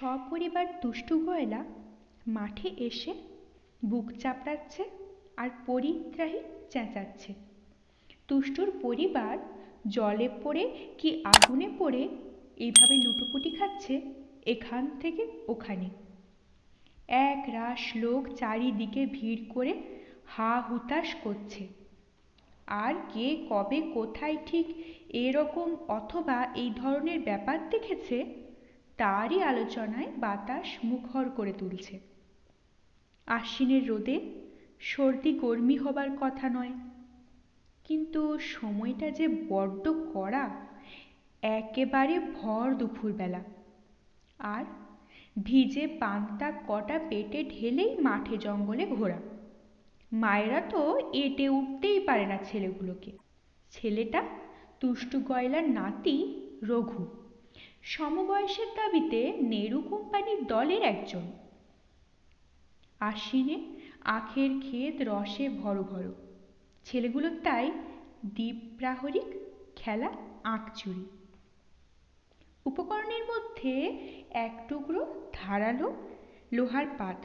সপরিবার দুষ্টু গয়লা মাঠে এসে বুক চাপড়াচ্ছে আর পরিত্রাহী চেঁচাচ্ছে। দুষ্টুর পরিবার জলে পড়ে কি আগুনে পড়ে এইভাবে লুটোপুটি খাচ্ছে এখান থেকে ওখানে। এক রাশ লোক চারিদিকে ভিড় করে হা হুতাশ করছে। আর কে কবে কোথায় ঠিক এরকম অথবা এই ধরনের ব্যাপার দেখেছে তারই আলোচনায় বাতাস মুখর করে তুলছে। আশ্বিনের রোদে সর্দি গরমি হবার কথা নয়, কিন্তু সময়টা যে বড্ড কড়া, একেবারে ভর দুপুরবেলা। আর ভিজে পান্তা কটা পেটে ঢেলেই মাঠে জঙ্গলে ঘোরা। মায়েরা তো এঁটে উঠতেই পারে না ছেলেগুলোকে। ছেলেটা দুষ্টু গয়লার নাতি রঘু, সমবয়সের দাবিতে নেরু কোম্পানির দলের একজন। আশ্বিনে আখের ক্ষেত রসে ভরো ভরো, ছেলেগুলোর তাই দ্বীপ্রাহরিক খেলা আখ চুরি। উপকরণের মধ্যে এক টুকরো ধারালো লোহার পাত,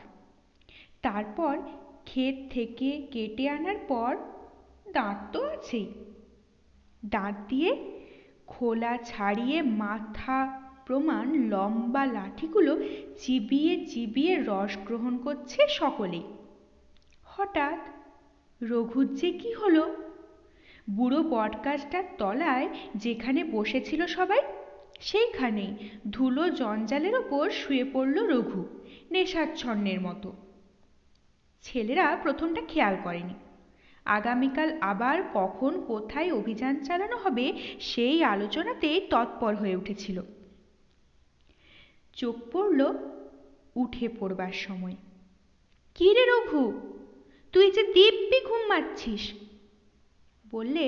তারপর ক্ষেত থেকে কেটে আনার পর দাঁত তো আছেই, দাঁত দিয়ে খোলা ছাড়িয়ে মাথা প্রমাণ লম্বা লাঠিগুলো চিবিয়ে চিবিয়ে রস গ্রহণ করছে সকলেই। হঠাৎ রঘুর যে কি হলো, বুড়ো বটগাছটার তলায় যেখানে বসেছিল সবাই সেইখানেই ধুলো জঞ্জালের ওপর শুয়ে পড়ল রঘু নেশাচ্ছন্নের মতো। ছেলেরা প্রথমটা খেয়াল করেনি। আগামীকাল আবার কখন কোথায় অভিযান চালানো হবে সেই আলোচনাতেই তৎপর হয়ে উঠেছিল। চোখ পড়ল উঠে পড়বার সময়। কি রে রঘু, তুই যে দিব্যি ঘুম মারছিস, বললে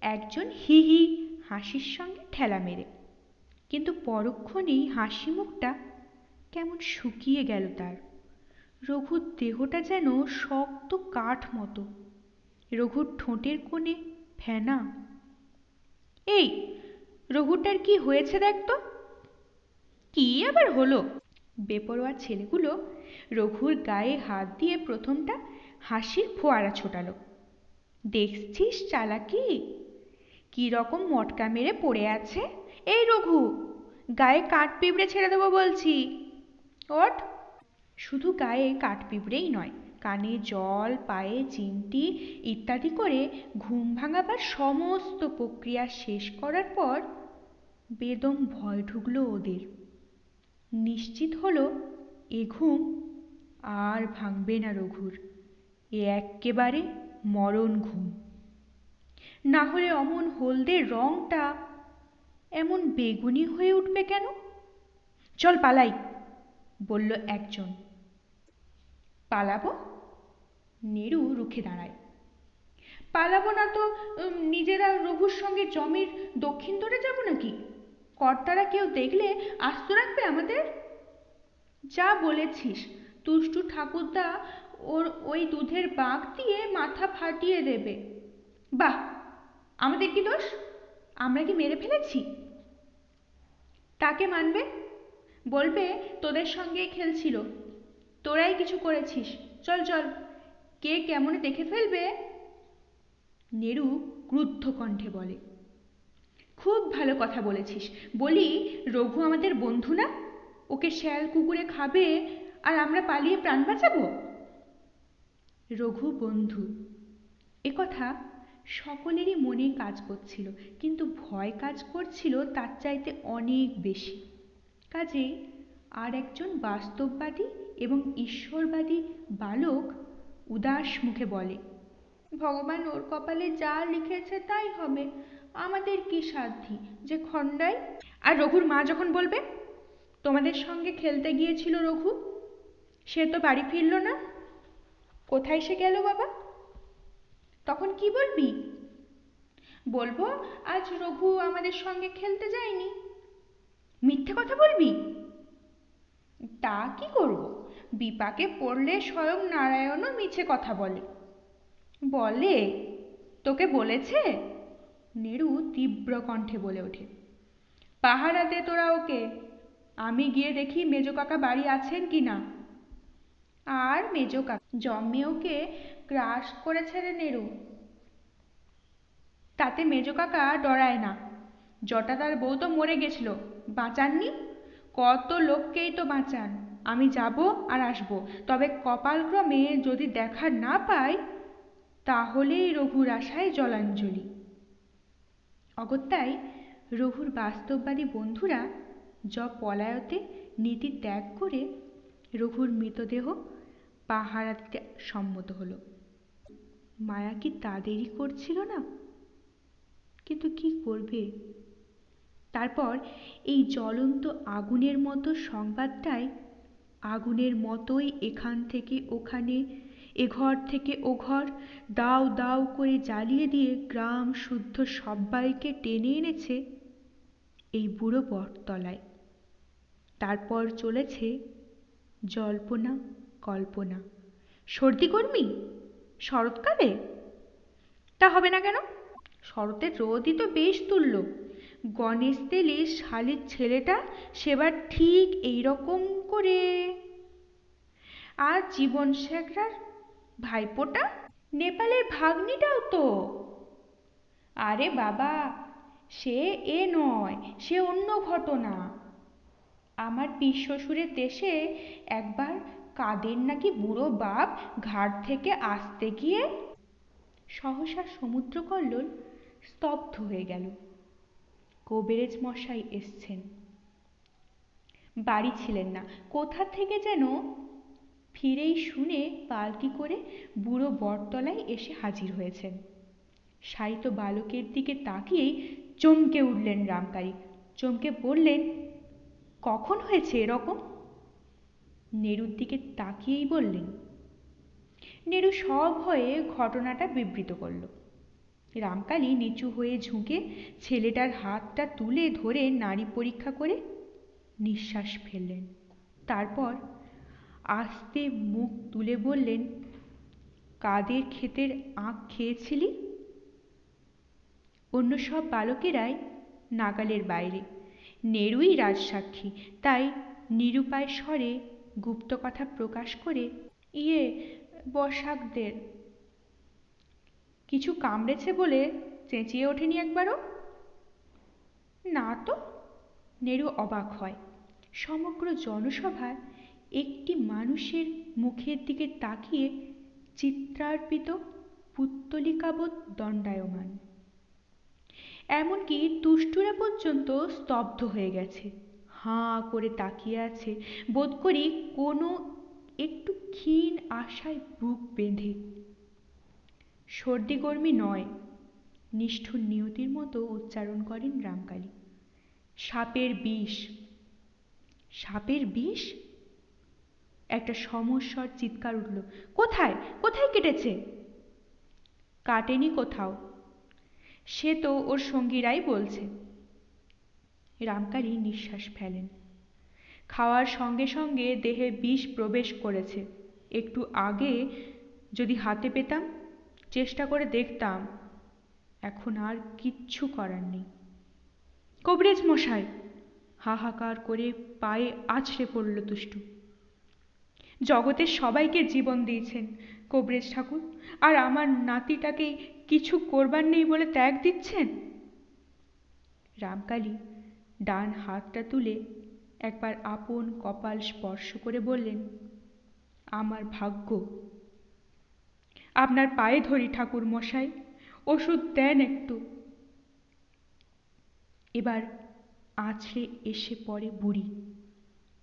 একজন হি হি হাসির সঙ্গে ঠেলা মেরে। কিন্তু পরক্ষণেই হাসি মুখটা কেমন শুকিয়ে গেল তার। রঘুর দেহটা যেন শক্ত কাঠ মতো, রঘুর ঠোঁটের কোণে ফেনা। এই রঘুটার কি হয়েছে দেখ তো। কি আবার হলো? বেপরোয়া ছেলেগুলো রঘুর গায়ে হাত দিয়ে প্রথমটা হাসির ফোয়ারা ছোটালো। দেখছিস চালাকি, কি রকম মটকা মেরে পড়ে আছে। এই রঘু, গায়ে কাঠ পিঁপড়ে ছেড়ে দেবো বলছি, ওঠ। শুধু গায়ে কাঠ পিঁপড়েই নয়, কানে জল, পায়ে চিমটি ইত্যাদি করে ঘুম ভাঙাবার সমস্ত প্রক্রিয়া শেষ করার পর বেদম ভয় ঢুকলো ওদের। নিশ্চিত হলো এ ঘুম আর ভাঙবে না রঘুর, এ এক্কেবারে মরণ ঘুম। না হলে অমন হলদে রংটা এমন বেগুনি হয়ে উঠবে কেন? চল পালাই, বলল একজন। পালাবো? নেরু রুখে দাঁড়ায়। পালাবো না তো নিজেরা রঘুর সঙ্গে জমির দক্ষিণ দরে যাব নাকি? কর্তারা কেউ দেখলে আস্ত রাখবে আমাদের? যা বলেছিস, দুষ্টু ঠাকুরদা ওর ওই দুধের বাঁক দিয়ে মাথা ফাটিয়ে দেবে। বাহ, আমাদের কি দোষ? আমরা কি মেরে ফেলেছি? তাকে মানবে, বলবে তোদের সঙ্গেই খেলছিল, তোরাই কিছু করেছিস। চল চল, কে কেমনে দেখে ফেলবে। নেরু ক্রুদ্ধ কণ্ঠে বলে। খুব ভালো কথা বলেছিস। বলি, রঘু আমাদের বন্ধু না? ওকে শেয়াল কুকুরে খাবে আর আমরা পালিয়ে প্রাণ বাঁচাবো? রঘু বন্ধু, এ কথা সকলেরই মনে কাজ করছিল, কিন্তু ভয় কাজ করছিল তার চাইতে অনেক বেশি। কাজেই আর একজন বাস্তববাদী এবং ঈশ্বরবাদী বালক উদাস মুখে বলে, ভগবান ওর কপালে যা লিখেছে তাই হবে, আমাদের কি সাধ্যি যে খণ্ডাই। আর রঘুর মা যখন বলবে, তোমাদের সঙ্গে খেলতে গিয়েছিল রঘু, সে তো বাড়ি ফিরল না, কোথায় সে গেল বাবা? তখন কি বলবি? বলবো আজ রঘু আমাদের সঙ্গে খেলতে যায়নি। মিথ্যে কথা বলবি? তা কি করব, বিপাকে পড়লে স্বয়ং নারায়ণও মিছে কথা বলে। বলে? তোকে বলেছে? নেরু তীব্র কণ্ঠে বলে ওঠে। পাহারা দে তোরা ওকে, আমি গিয়ে দেখি মেজো কাকা বাড়ি আছেন কি না। আর মেজো কাকা জম্মে ওকে গ্রাস করেছে রে নেরু। তাতে মেজো কাকা ডরায় না। জটাদার বউ তো মরে গেছিল, বাঁচাননি? কত লোককেই তো বাঁচান। আমি যাব আর আসব, তবে কপালক্রমে যদি দেখা না পাই তাহলেই রঘুর আশায় জলাঞ্জলি। অগত্যাই রঘুর বাস্তববাদী বন্ধুরা পলায়তে নীতি ত্যাগ করে রঘুর মৃতদেহ পাহারা দিতে সম্মত হলো। মায়া কি তাদেরই করছিল না? কিন্তু কি করবে? তারপর এই জ্বলন্ত আগুনের মতো সংবাদটাই আগুনের মতোই এখান থেকে ওখানে, এঘর থেকে ওঘর দাউ দাউ করে জ্বালিয়ে দিয়ে গ্রাম শুদ্ধ সব্বাইকে টেনে এনেছে এই বুড়ো বটতলায়। তারপর চলেছে জল্পনা কল্পনা। সর্দিকর্মী শরৎকালে? তা হবে না কেন? শরতের রোদই তো বেশ তুলল। গণেশ তেলির শালির ছেলেটা সেবার ঠিক এইরকম করে। আর জীবন শেখরার ভাইপোটা নেপালের ভাগ্নিটাও তো। আরে বাবা, সে এ নয়, সে অন্য ঘটনা। আমার পিস শ্বশুরের দেশে একবার কাদের নাকি বুড়ো বাপ ঘাট থেকে আসতে গিয়ে। সহসা সমুদ্রকল্লোল স্তব্ধ হয়ে গেল। কবিরাজ মশাই এসছেন। বাড়ি ছিলেন না, কোথা থেকে যেন ফিরেই শুনে পালকি করে বুড়ো বটতলায় এসে হাজির হয়েছেন। শায়িত বালকের দিকে তাকিয়েই চমকে উঠলেন রামকালী। চমকে বললেন, কখন হয়েছে এরকম? নেরুর দিকে তাকিয়েই বললেন। নেরু সভয়ে ঘটনাটা বিবৃত করল। রামকালী নিচু হয়ে ঝুঁকে ছেলেটার হাতটা তুলে ধরে নাড়ি পরীক্ষা করে নিঃশ্বাস ফেললেন। তারপর আস্তে মুখ তুলে বললেন, কাদের ক্ষেতের আখ খেয়েছিলি? অন্য সব বালকেরাই নাগালের বাইরে, নেরুই রাজসাক্ষী। তাই নিরুপায় স্বরে গুপ্ত কথা প্রকাশ করে, বসাকদের। কিছু কামড়েছে বলে চেঁচিয়ে ওঠেনি একবারও? না তো। নেরু অবাক হয়। সমগ্র জনসভায় একটি মানুষের মুখের দিকে তাকিয়ে চিত্রার্পিত পুত্তলিকাবৎ দণ্ডায়মান। এমনকি তুষ্টুরা পর্যন্ত স্তব্ধ হয়ে গেছে, হাঁ করে তাকিয়ে আছে, বোধ করি কোনো একটু ক্ষীণ আশায় বুক বেঁধে। সর্দিকর্মী নয়, নিষ্ঠুর নিয়তির মতো উচ্চারণ করেন রামকালী। সাপের বিষ। সাপের বিষ? একটা সমস্বর চিৎকার উঠল। কোথায় কোথায় কেটেছে? কাটেনি কোথাও, সে তো ওর সঙ্গীরাই বলছে। রামকালী নিঃশ্বাস ফেলেন। খাওয়ার সঙ্গে সঙ্গে দেহে বিষ প্রবেশ করেছে। একটু আগে যদি হাতে পেতাম, চেষ্টা করে দেখতাম। এখন আর কিচ্ছু করার নেই। কবিরাজ মশাই! হাহাকার করে পায়ে আছড়ে পড়ল তুষ্টু। জগতের সবাইকে জীবন দিয়েছেন কবিরাজ ঠাকুর, আর আমার নাতিটাকে কিছু করবার নেই বলে ত্যাগ দিচ্ছেন? রামকালী ডান হাতটা তুলে একবার আপন কপাল স্পর্শ করে বললেন, আমার ভাগ্য। আপনার পায়ে ধরি ঠাকুর মশাই, ওষুধ দেন একটু। এবার আছড়ে এসে পড়ে বুড়ি,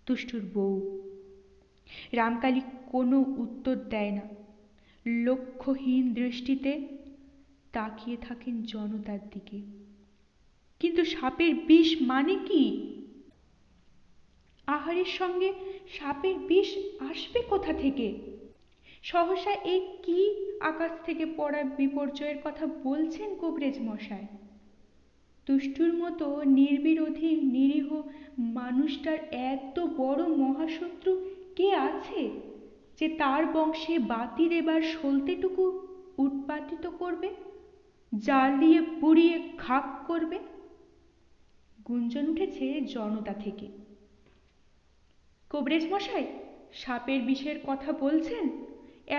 তুষ্টুর বউ। রামকালী কোনো উত্তর দেয় না, লক্ষ্যহীন দৃষ্টিতে তাকিয়ে থাকেন জনতার দিকে। কিন্তু সাপের বিষ মানে কি? আহারের সঙ্গে সাপের বিষ আসবে কোথা থেকে? সহসা এ কি আকাশ থেকে পড়া বিপর্যয়ের কথা বলছেন কবিরাজ মশাই? তুষ্টুর মতো নির্বিরোধী নিরীহ মানুষটার এত বড় মহাশত্রু কে আছে যে তার বংশে বাতি দেবার সলতেটুকু উৎপাটিত করবে, জ্বালিয়ে পুড়িয়ে খাক করবে? গুঞ্জন উঠেছে জনতা থেকে। কবরেজ মশাই, সাপের বিষের কথা বলছেন?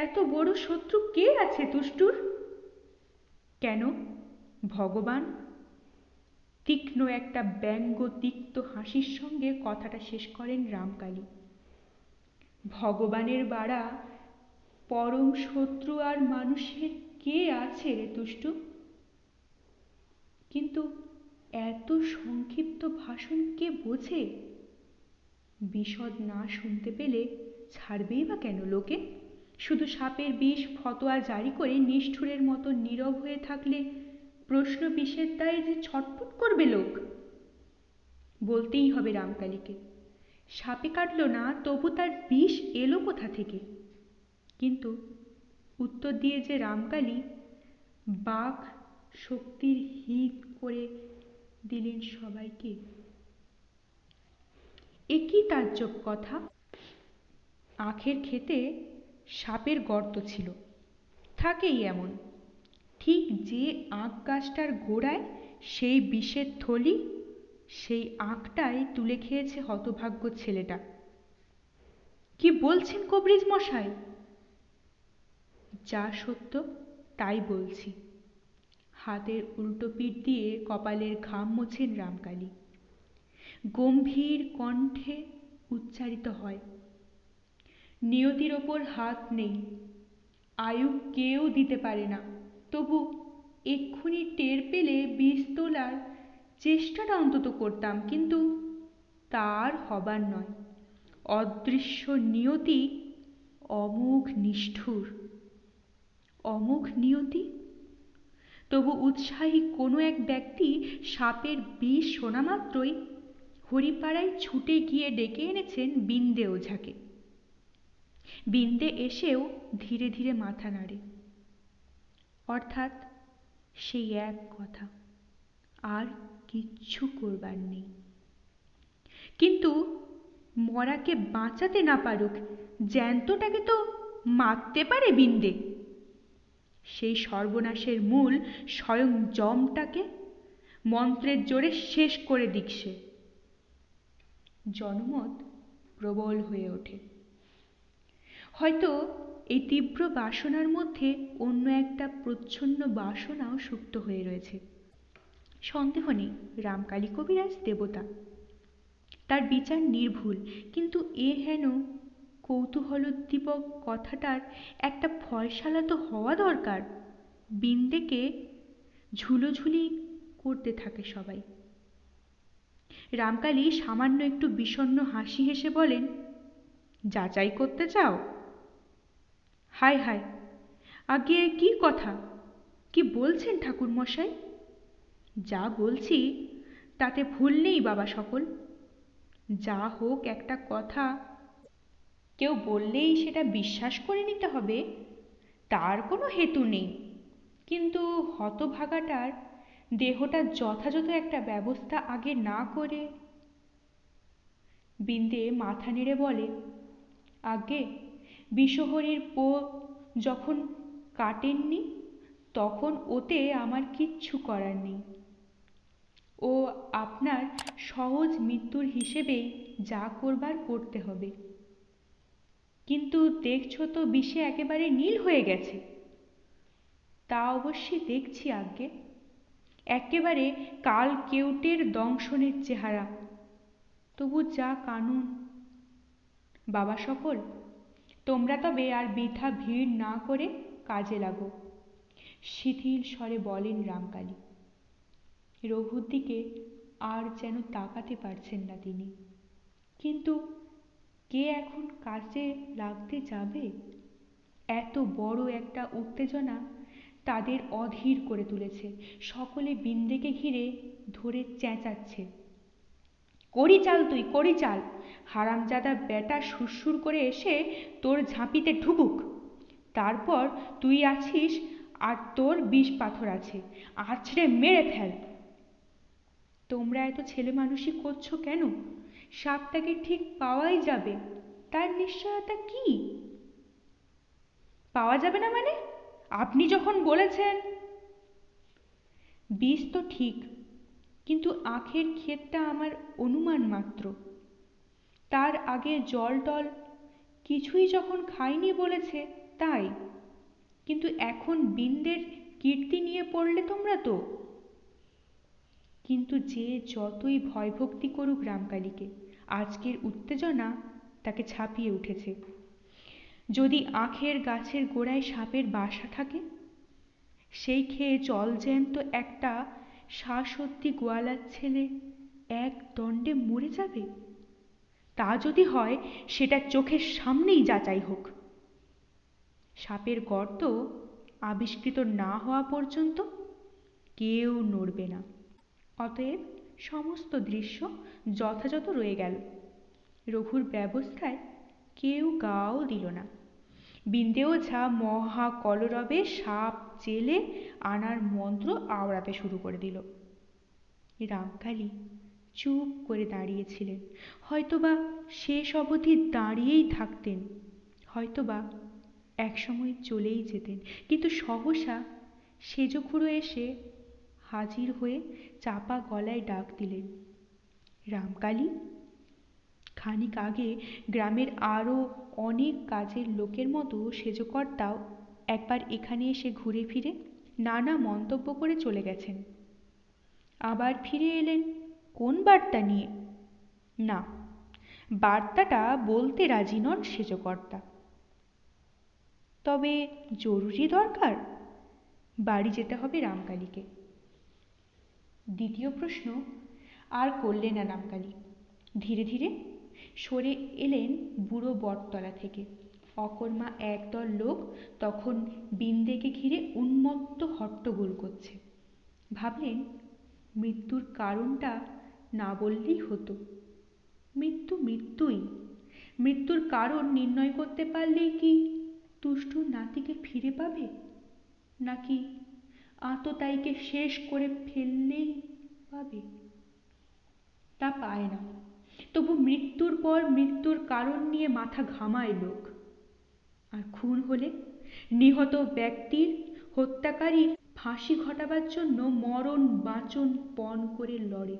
এত বড় শত্রু কে আছে দুষ্টুর? কেন, ভগবান? তীক্ষ্ণ একটা ব্যঙ্গতিক্ত হাসির সঙ্গে কথাটা শেষ করেন রামকালী। ভগবানের বাড়া পরম শত্রু আর মানুষের কে আছে রে দুষ্টু? কিন্তু এত সংক্ষিপ্ত ভাষণ কে বোঝে? বিশদ না শুনতে পেলে ছাড়বেই বা কেন লোকে? শুধু সাপের বিষ ফতোয়া জারি করে নিষ্ঠুরের মতো নীরব হয়ে থাকলে প্রশ্ন বিষের দায়ে যে ছটফট করবে লোক। বলতেই হবে রামকালীকে। সাপে কাটল না, তবু তার বিষ এলো কোথা থেকে? কিন্তু উত্তর দিয়ে যে রামকালী বাক শক্তির হিত করে দিলেন সবাইকে। এ কি তাজ্জব কথা! আখের ক্ষেতে সাপের গর্ত ছিল, থাকেই এমন। ঠিক যে আখ গাছটার গোড়ায় সেই বিষের থলি, সেই আখটাই তুলে খেয়েছে হতভাগ্য ছেলেটা। কি বলছেন কবরেজ মশাই? যা সত্য তাই বলছি। হাতের উল্টো পিঠ দিয়ে কপালের ঘাম মোছেন রামকালী। গম্ভীর কণ্ঠে উচ্চারিত হয়, নিয়তির ওপর হাত নেই, আয়ু কেউ দিতে পারে না, তবু এক্ষুনি টের পেলে বিষ তোলার চেষ্টাটা অন্তত করতাম, কিন্তু তার হবার নয়। অদৃশ্য নিয়তি অমোঘ নিষ্ঠুর। অমোঘ নিয়তি? তবু উৎসাহী কোনো এক ব্যক্তি সাপের বিষ শোনা মাত্রই হরিপাড়ায় ছুটে গিয়ে ডেকে এনেছেন বিন্দে ওঝাকে। বিন্দে এসেও ধীরে ধীরে মাথা নাড়ে, অর্থাৎ সেই এক কথা, আর কিচ্ছু করবার নেই। কিন্তু মরাকে বাঁচাতে না পারুক, জ্যান্তটাকে তো মারতে পারে বিন্দে। সেই সর্বনাশের মূল স্বয়ং যমটাকে মন্ত্রের জোরে শেষ করে দিক সে। জনমত প্রবল হয়ে ওঠে। হয়তো এই তীব্র বাসনার মধ্যে অন্য একটা প্রচ্ছন্ন বাসনাও সুপ্ত হয়ে রয়েছে। সন্দেহ নেই রামকালী কবিরাজ দেবতা, তার বিচার নির্ভুল, কিন্তু এ হেন কৌতূহলোদ্দীপক কথাটার একটা ফয়সালা তো হওয়া দরকার। বিন্দেকে ঝুলোঝুলি করতে থাকে সবাই। রামকালী সামান্য একটু বিষণ্ণ হাসি হেসে বলেন, যাচাই করতে চাও? হায় হায়, আগে কি কথা, কি বলছেন ঠাকুর মশাই? যা বলছি তাতে ভুল নেই বাবা সকল। যা হোক একটা কথা কেউ বললেই সেটা বিশ্বাস করে নিতে হবে তার কোনো হেতু নেই, কিন্তু হতভাগাটার দেহটার যথাযথ একটা ব্যবস্থা আগে না করে। বিন্দে মাথা নেড়ে বলে, আগে বিষহরীর পো যখন কাটেননি তখন ওতে আমার কিচ্ছু করার নেই। ও আপনার সহজ মৃত্যুর হিসেবেই যা করবার করতে হবে। কিন্তু দেখছো তো বিষে একেবারে নীল হয়ে গেছে। তা অবশ্যই দেখছি আজ্ঞে, একেবারে কাল কেউটের দংশনের চেহারা, তবু যা কানুন। বাবা সকল, তোমরা তবে আর বৃথা ভিড় না করে কাজে লাগো, শিথিল স্বরে বলেন রামকালী। রঘুর দিকে আর যেন তাকাতে পারছেন না তিনি। কিন্তু কে এখন কাজে লাগতে যাবে? এত বড় একটা উত্তেজনা তাদের অধীর করে তুলেছে। সকলে বিন্দেকে ঘিরে ধরে চেঁচাচ্ছে, করি চাল তুই, করি চাল, হারামজাদা বেটা সুরসুর করে এসে তোর ঝাঁপিতে ঢুকুক, তারপর তুই আছিস আর তোর বিষ পাথর আছে, আছড়ে মেরে ফেল। তোমরা এত ছেলে মানুষই করছো কেন? সাপটাকে ঠিক পাওয়াই যাবে, তার নিশ্চয়তা কি? পাওয়া যাবে না মানে? আপনি যখন বলেছেন। বিষ তো ঠিক, কিন্তু আখের ক্ষেতটা আমার অনুমান মাত্র। তার আগে জল টল কিছুই যখন খাইনি বলেছে তাই, কিন্তু এখন বিন্দের কীর্তি নিয়ে পড়লে তোমরা তো। কিন্তু যে যতই ভয়ভক্তি করুক রামকালীকে, আজকের উত্তেজনা তাকে ছাপিয়ে উঠেছে। যদি আখের গাছের গোড়ায় সাপের বাসা থাকে, সেই খেয়ে জলজ্যান্ত একটা শ্বাসরোধী গোয়ালার ছেলে এক দণ্ডে মরে যাবে, তা যদি হয় সেটা চোখের সামনেই যাচাই হোক। সাপের গর্ত আবিষ্কৃত না হওয়া পর্যন্ত কেউ নড়বে না। অতএব সমস্ত দৃশ্য যথাযথ রয়ে গেল। রঘুর ব্যবস্থায় কেউ গাও দিল না। বিন্দে ওঝা মহা কলরবে সাপ জেলে আনার মন্ত্র আওড়াতে শুরু করে দিল। রামকালী চুপ করে দাঁড়িয়েছিলেন। হয়তোবা শেষ অবধি দাঁড়িয়েই থাকতেন, হয়তোবা একসময় চলেই যেতেন, কিন্তু সহসা সেজখুড়ো এসে হাজির হয়ে চাপা গলায় ডাক দিলেন, রামকালী। খানিক আগে গ্রামের আরও অনেক কাজের লোকের মতো সেজকর্তাও একবার এখানে এসে ঘুরে ফিরে নানা মন্তব্য করে চলে গেছেন। আবার ফিরে এলেন কোন বার্তা নিয়ে? না, বার্তাটা বলতে রাজি নন সেজকর্তা। তবে জরুরি দরকার, বাড়ি যেতে হবে রামকালীকে। দ্বিতীয় প্রশ্ন আর করলেন না রামকালী। ধীরে ধীরে সরে এলেন বুড়ো বটতলা থেকে। অকর্মা একদল লোক তখন বিন্দেকে ঘিরে উন্মত্ত হট্টগোল করছে। ভাবলেন মৃত্যুর কারণটা না বললেই হতো। মৃত্যু মৃত্যুই, মৃত্যুর কারণ নির্ণয় করতে পারলেই কি তুষ্টুর নাতিকে ফিরে পাবে, নাকি আততায়ীকে শেষ করে ফেললেই পাবে? তা পায় না। তবু মৃত্যুর পর মৃত্যুর কারণ নিয়ে মাথা ঘামায় লোক। আর খুন হলে নিহত ব্যক্তির হত্যাকারীর ফাঁসি ঘটাবার জন্য মরণ বাঁচন পণ করে লড়ে।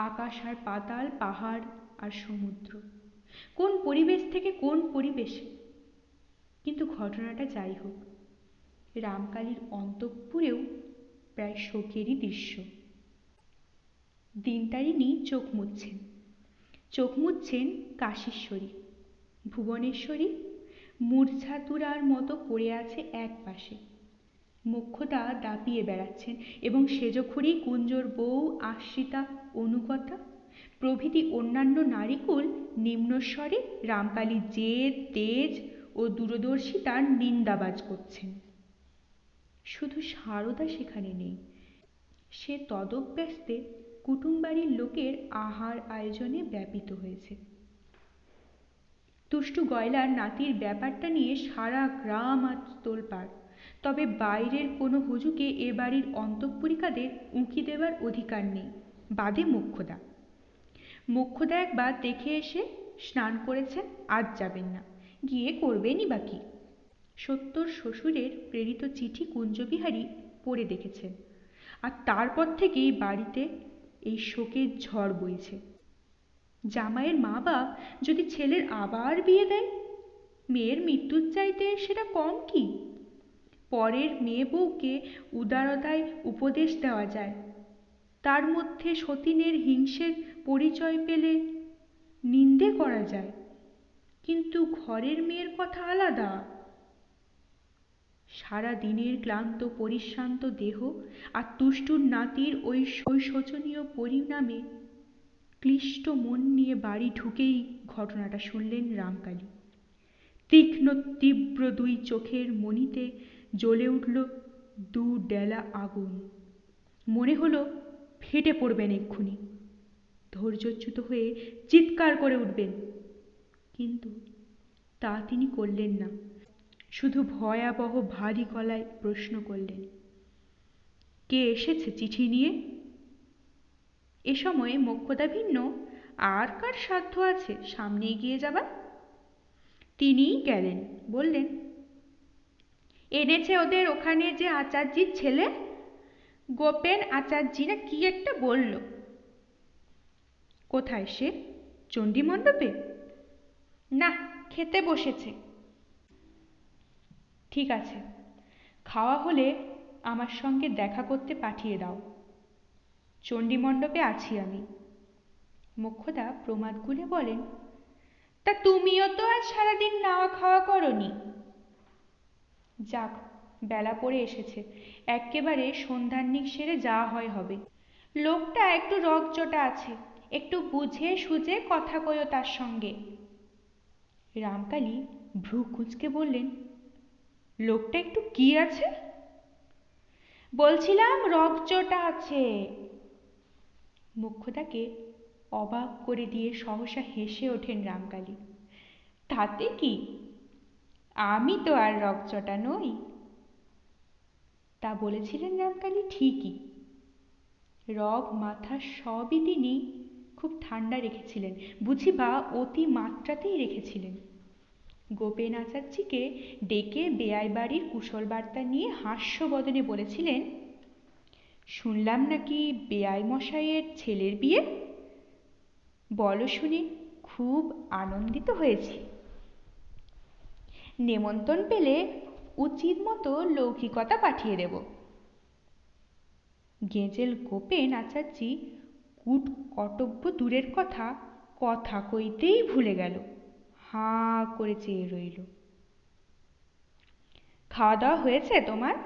আকাশ আর পাতাল, পাহাড় আর সমুদ্র, কোন পরিবেশ থেকে কোন পরিবেশে। কিন্তু ঘটনাটা যাই হোক, রামকালীর অন্তঃপুরেও প্রায় শোকেরই দৃশ্য। দিনতারিণী চোখ মুছছেন। চোখ মুছছেন কাশীশ্বরী। ভুবনেশ্বরী মূর্ছাতুরার মতো পড়ে আছে এক পাশে। মোক্ষদা দাপিয়ে বেড়াচ্ছেন এবং সেজখুড়ি, কুঞ্জর বউ, আশ্রিতা, অনুগতা প্রভৃতি অন্যান্য নারীকুল নিম্নস্বরে রামকালীর জেদ, তেজ ও দূরদর্শিতার নিন্দাবাজ করছেন। শুধু সারদা সেখানে নেই। সে তদব্যস্তে কুটুমবাড়ির লোকের আহার আয়োজনে ব্যাপৃত হয়েছে। তুষ্টু গয়লার নাতির ব্যাপারটা নিয়ে সারা গ্রাম আজ তোলপাড়। তবে বাইরের কোনো হুজুকে এ বাড়ির অন্তঃপুরিকাদের উঁকি দেবার অধিকার নেই, বাদে মোক্ষদা। মোক্ষদা একবার দেখে এসে স্নান করেছেন, আজ যাবেন না, গিয়ে করবেনই বা কি। সত্তর শ্বশুরের প্রেরিত চিঠি কুঞ্জবিহারী পড়ে দেখেছেন, আর তারপর থেকেই বাড়িতে এই শোকের ঝড় বইছে। জামাইয়ের মা বাপ যদি ছেলের আবার বিয়ে দেয়, মেয়ের মৃত্যুর চাইতে সেটা কম কি? পরের মেয়ে বউকে উদারতায় উপদেশ দেওয়া যায়, তার মধ্যে সতীনের হিংসের পরিচয় পেলে নিন্দে করা যায়, কিন্তু ঘরের মেয়ের কথা আলাদা। সারা দিনের ক্লান্ত পরিশ্রান্ত দেহ আর তুষ্টুর নাতির ওই শোচনীয় পরিণামে ক্লিষ্ট মন নিয়ে বাড়ি ঢুকেই ঘটনাটা শুনলেন রামকালী। তীক্ষ্ণ তীব্র দুই চোখের মণিতে জ্বলে উঠল দু ডেলা আগুন। মনে হলো ফেটে পড়বেন এক্ষুনি, ধৈর্যচ্যুত হয়ে চিৎকার করে উঠবেন, কিন্তু তা তিনি করলেন না। শুধু ভয়াবহ ভারী গলায় প্রশ্ন করলেন, কে এসেছে চিঠি নিয়ে? এ সময়ে মোক্ষদা ভিন্ন আর কার সাধ্য আছে সামনে এগিয়ে যাবার? তিনিই গেলেন, বললেন, এনেছে ওদের ওখানে যে আচার্যির ছেলে, গোপেন আচার্যি না কি একটা বলল। কোথায় সে? চণ্ডী মণ্ডপে? না, খেতে বসেছে। ঠিক আছে, খাওয়া হলে আমার সঙ্গে দেখা করতে পাঠিয়ে দাও। চণ্ডী মণ্ডপে আছি আমি। মোক্ষদা প্রমাদ গুলে বলেন, তা তুমিও তো আজ সারাদিন নাওয়া খাওয়া করনি। যাক, বেলা পড়ে এসেছে, একেবারে সন্ধ্যাহ্নিক সেরে যাওয়া হয় হবে। লোকটা একটু রকজটা আছে, একটু বুঝে সুঝে কথা কয়ো তার সঙ্গে। রামকালী ভ্রু কুঁচকে বললেন, লোকটা একটু কি আছে? বলছিলাম রকজটা আছে। মোক্ষদাকে অবাক করে দিয়ে সহসা হেসে ওঠেন রামকালী। তাতে কি, আমি তো আর রকজটা নই। তা বলেছিলেন রামকালী ঠিকই। রগ মাথা সবই তিনি খুব ঠান্ডা রেখেছিলেন, বুঝি বা অতি মাত্রাতেই রেখেছিলেন। গোপেন আচার্যিকে ডেকে বেয়াই বাড়ির কুশল বার্তা নিয়ে হাস্যবদনে বলেছিলেন, শুনলাম নাকি বেয়াই মশাইয়ের ছেলের বিয়ে। বলো শুনে, খুব আনন্দিত হয়েছি। নেমন্তণ পেলে উচিত মতো লৌকিকতা পাঠিয়ে দেব। গেজেল গোপেন আচার্যি কূট কর্তব্য দূরের কথা, কথা কইতেই ভুলে গেল, হাঁ করে চেয়ে রইল। খাওয়া দাওয়া হয়েছে তোমার?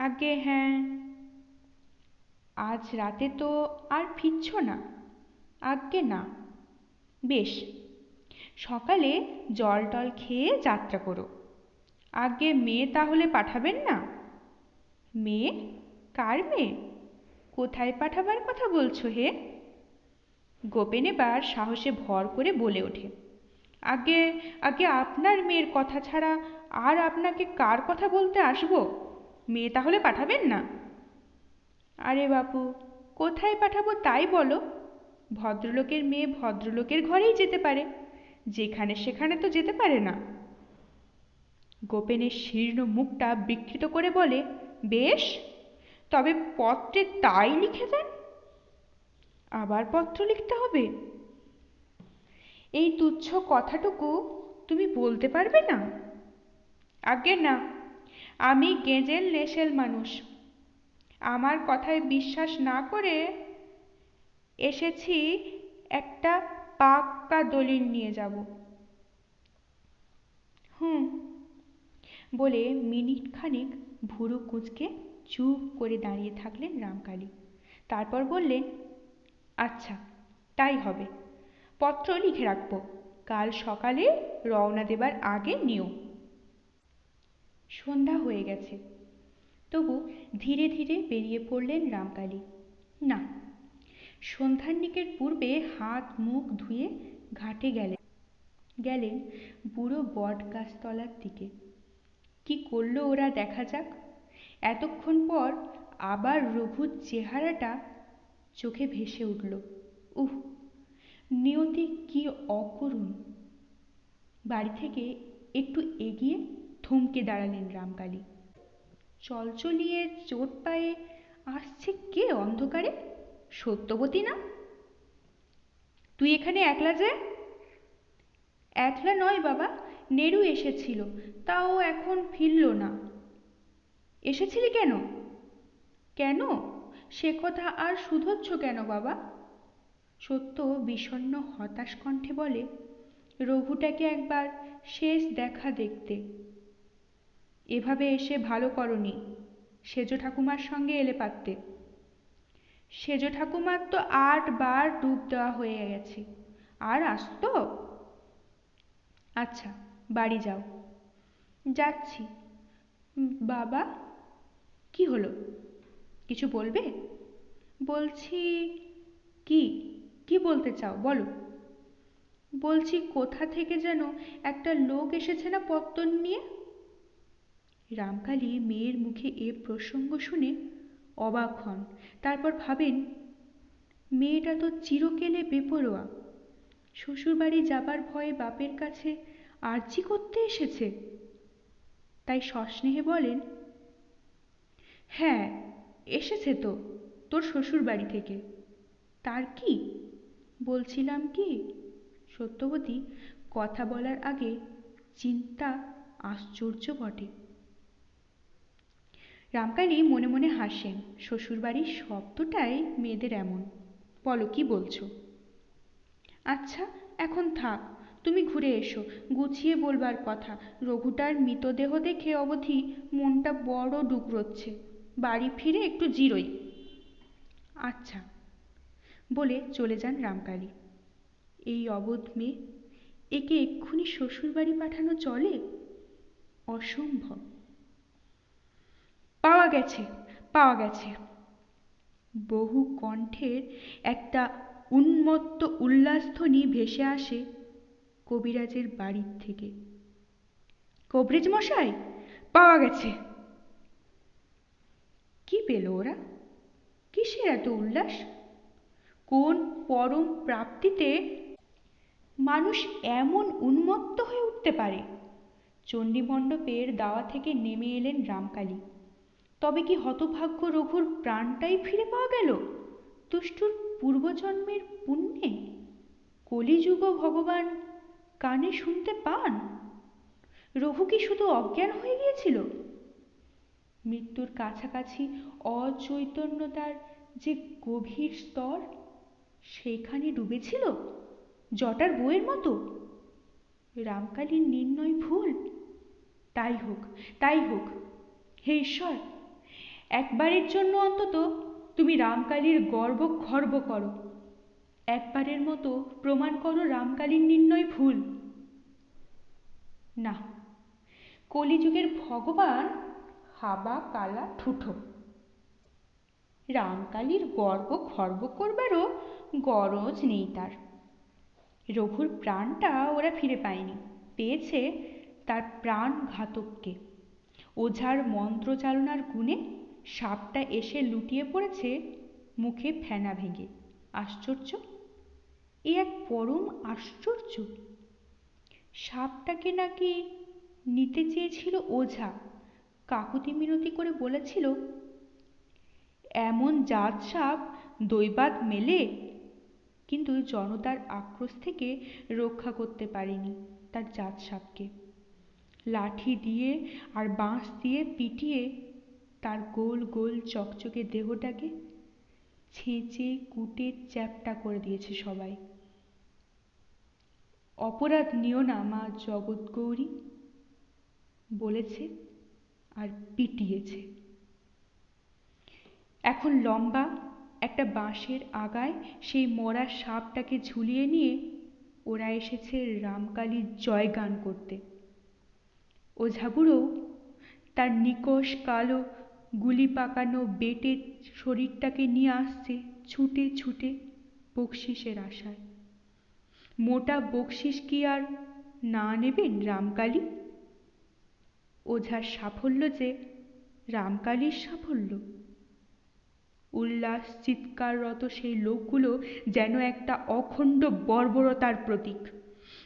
আগে হ্যাঁ। আজ রাতে তো আর ফিরছ না? আজ্ঞে না। বেশ, সকালে জল টল খেয়ে যাত্রা করো। আগে মেয়ে তাহলে পাঠাবেন না? মেয়ে? কার মেয়ে? কোথায় পাঠাবার কথা বলছো হে? গোপেন এবার সাহসে ভর করে বলে ওঠে, আগে আগে আপনার মেয়ের কথা ছাড়া আর আপনাকে কার কথা বলতে আসবো? মেয়ে তাহলে পাঠাবেন না? আরে বাপু, কোথায় পাঠাবো তাই বলো। ভদ্রলোকের মেয়ে ভদ্রলোকের ঘরেই যেতে পারে, যেখানে সেখানে তো যেতে পারে না। গোপেনের শীর্ণ মুখটা বিকৃত করে বলে, বেশ, তবে পত্রে তাই লিখে দেন। আবার পত্র লিখতে হবে? এই তুচ্ছ কথাটুকু তুমি বলতে পারবে না? আজ্ঞে না, আমি গেজেল নেশেল মানুষ। আমার কথায় বিশ্বাস না করে এসেছি একটা পাক্কা দলিল নিয়ে যাব। বলে মিনিট খানেক ভুরু কুঁচকে চুপ করে দাঁড়িয়ে থাকলেন রামকালী। তারপর বললেন, আচ্ছা, তাই হবে। পত্র লিখে রাখবো, কাল সকালে রওনা দেবার আগে নিও। সন্ধ্যা হয়ে গেছে, তবু ধীরে ধীরে বেরিয়ে পড়লেন রামকালী। না, সন্ধ্যাহ্নিকের পূর্বে হাত মুখ ধুয়ে ঘাটে গেলেন বুড়ো বট গাছতলার দিকে। কি করলো ওরা দেখা যাক। এতক্ষণ পর আবার রঘুর চেহারাটা চোখে ভেসে উঠল। উহ, নিয়তি কি অকরুণ। বাড়ি থেকে একটু এগিয়ে থমকে দাঁড়ালেন রামকালী। চলচলিয়ে চোট পায়ে আসছে কে অন্ধকারে? সত্যবতী না? তুই এখানে একলা যে? একলা নয় বাবা, নেরু এসেছিল, তাও এখন ফিরল না। এসেছিলি কেন? কেন, সে কথা আর শুধোচ্ছ কেন বাবা? সত্য বিষণ্ণ হতাশ কণ্ঠে বলে, রঘুটাকে একবার শেষ দেখা দেখতে। এভাবে এসে ভালো করনি, সেজ ঠাকুমার সঙ্গে এলে পারতে। সেজ ঠাকুমার তো 8 বার ডুব দেওয়া হয়ে গেছে, আর আসতো? আচ্ছা, বাড়ি যাও। যাচ্ছি। বাবা? কি হলো, কিছু বলবে? বলছি, কি কি বলতে চাও বলো। বলছি, কোথা থেকে যেন একটা লোক এসেছে না পত্তন নিয়ে? রামকালী মেয়ের মুখে এ প্রসঙ্গ শুনে অবাক হন। তারপর ভাবেন, মেয়েটা তো চিরকেলে বেপরোয়া, শ্বশুরবাড়ি যাবার ভয়ে বাপের কাছে আর্জি করতে এসেছে। তাই সস্নেহে বলেন, হ্যাঁ, এসেছে তো তোর শ্বশুর বাড়ি থেকে। তার কি? বলছিলাম কি, সত্যবতী কথা বলার আগে চিন্তা আশ্চর্য বটে। রামকালী মনে মনে হাসেন। শ্বশুরবাড়ির শব্দটাই মেয়েদের এমন। বলো, কি বলছো? আচ্ছা, এখন থাক, তুমি ঘুরে এসো, গুছিয়ে বলবার কথা। রঘুটার মৃতদেহ দেখে অবধি মনটা বড় ডুকরোচ্ছে। বাড়ি ফিরে একটু জিরোই। আচ্ছা বলে চলে যান রামকালী। এই অবোধ মেয়ে, একে এক্ষুনি শ্বশুরবাড়ি পাঠানো চলে? অসম্ভব। পাওয়া গেছে, পাওয়া গেছে। বহু কণ্ঠের একটা উন্মত্ত উল্লাসধ্বনি ভেসে আসে কবিরাজের বাড়ির থেকে। কবিরাজ মশাই, পাওয়া গেছে। কি পেল ওরা? কিসের এত উল্লাস? কোন পরম প্রাপ্তিতে মানুষ এমন উন্মত্ত হয়ে উঠতে পারে? চণ্ডীমণ্ডপের দাওয়া থেকে নেমে এলেন রামকালী। তবে কি হতভাগ্য রঘুর প্রাণটাই ফিরে পাওয়া গেল দুষ্টুর পূর্বজন্মের পুণ্যে? কলিযুগ ভগবান কানে শুনতে পান? রঘু কি শুধু অজ্ঞান হয়ে গিয়েছিল? মৃত্যুর কাছাকাছি অচৈতন্যতার যে গভীর স্তর, সেইখানে ডুবেছিল জটার বউয়ের মতো? রামকালীর নির্ণয় ভুল? তাই হোক, তাই হোক। হে ঈশ্বর, একবারের জন্য অন্তত তুমি রামকালীর গর্ব খর্ব করো। একবারের মতো প্রমাণ করো রামকালীর নির্ণয় ভুল। না, কলিযুগের ভগবান হাবা কালা ঠুঠো। রামকালীর গর্ব খর্ব করবারও গরজ নেই তার। রঘুর প্রাণটা ওরা ফিরে পায়নি, পেয়েছে তার প্রাণঘাতককে। ওঝার মন্ত্রচালনার গুণে সাপটা এসে লুটিয়ে পড়েছে মুখে ফেনা ভেঙে। আশ্চর্য, এ এক পরম আশ্চর্য। সাপটাকে নাকি নিতে চেয়েছিল ওঝা। কাকুতি মিনতি করে বলেছিল, এমন জাত সাপ দৈবাত মেলে। কিন্তু জনতার আক্রোশ থেকে রক্ষা করতে পারেনি তার জাত সাপকে। লাঠি দিয়ে আর বাঁশ দিয়ে পিটিয়ে তার গোল গোল চকচকে দেহটাকে ছেঁচে কুটে চ্যাপ্টা করে দিয়েছে সবাই। অপরাধ নিও না মা জগৎগৌরী বলেছে আর পিটিয়েছে। এখন লম্বা একটা বাঁশের আগায় সেই মরা সাপটাকে ঝুলিয়ে নিয়ে ওরা এসেছে রামকালীর জয়গান করতে। ওঝাবুড়ো তার নিকষ কালো গুলি পাকানো বেটে শরীরটাকে নিয়ে আসছে ছুটে ছুটে বকশিসের আশায়। মোটা বকশিস কি আর না নেবেন রামকালী? ওঝার সাফল্য যে রামকালীর সাফল্য। উল্লাস চিৎকাররত সেই লোকগুলো যেন একটা অখণ্ড বর্বরতার প্রতীক।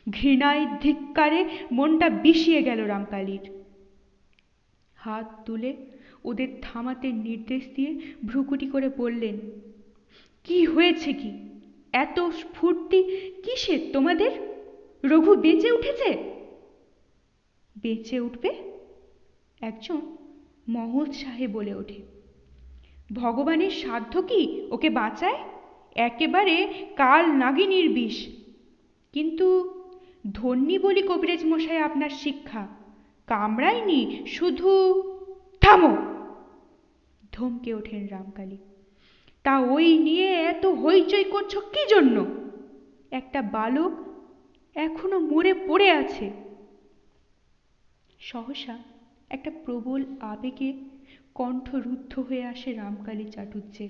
ঘৃণায় ধিক্কারে মনটা বিষিয়ে গেল রামকালীর। হাত তুলে ওদের থামাতে নির্দেশ দিয়ে ভ্রুকুটি করে বললেন, কি হয়েছে কি? এত স্ফূর্তি কিসের তোমাদের? রঘু বেঁচে উঠেছে? বেঁচে উঠবে? একজন মহৎ সাহেব বলে ওঠে। ভগবানের সাধ্য কি ওকে বাঁচায়? একেবারে কাল নাগিনীর বিষ। কিন্তু ধন্যী বলি কবিরাজ মশাই আপনার শিক্ষা, কামড়ায়নি, শুধু। থামো! ধমকে ওঠেন রামকালী। তা ওই নিয়ে এত হইচই করছো কি জন্য? একটা বালক এখনো মরে পড়ে আছে। সহসা একটা প্রবল আবেগে কণ্ঠরুদ্ধ হয়ে আসে রামকালী চাটুজ্যের,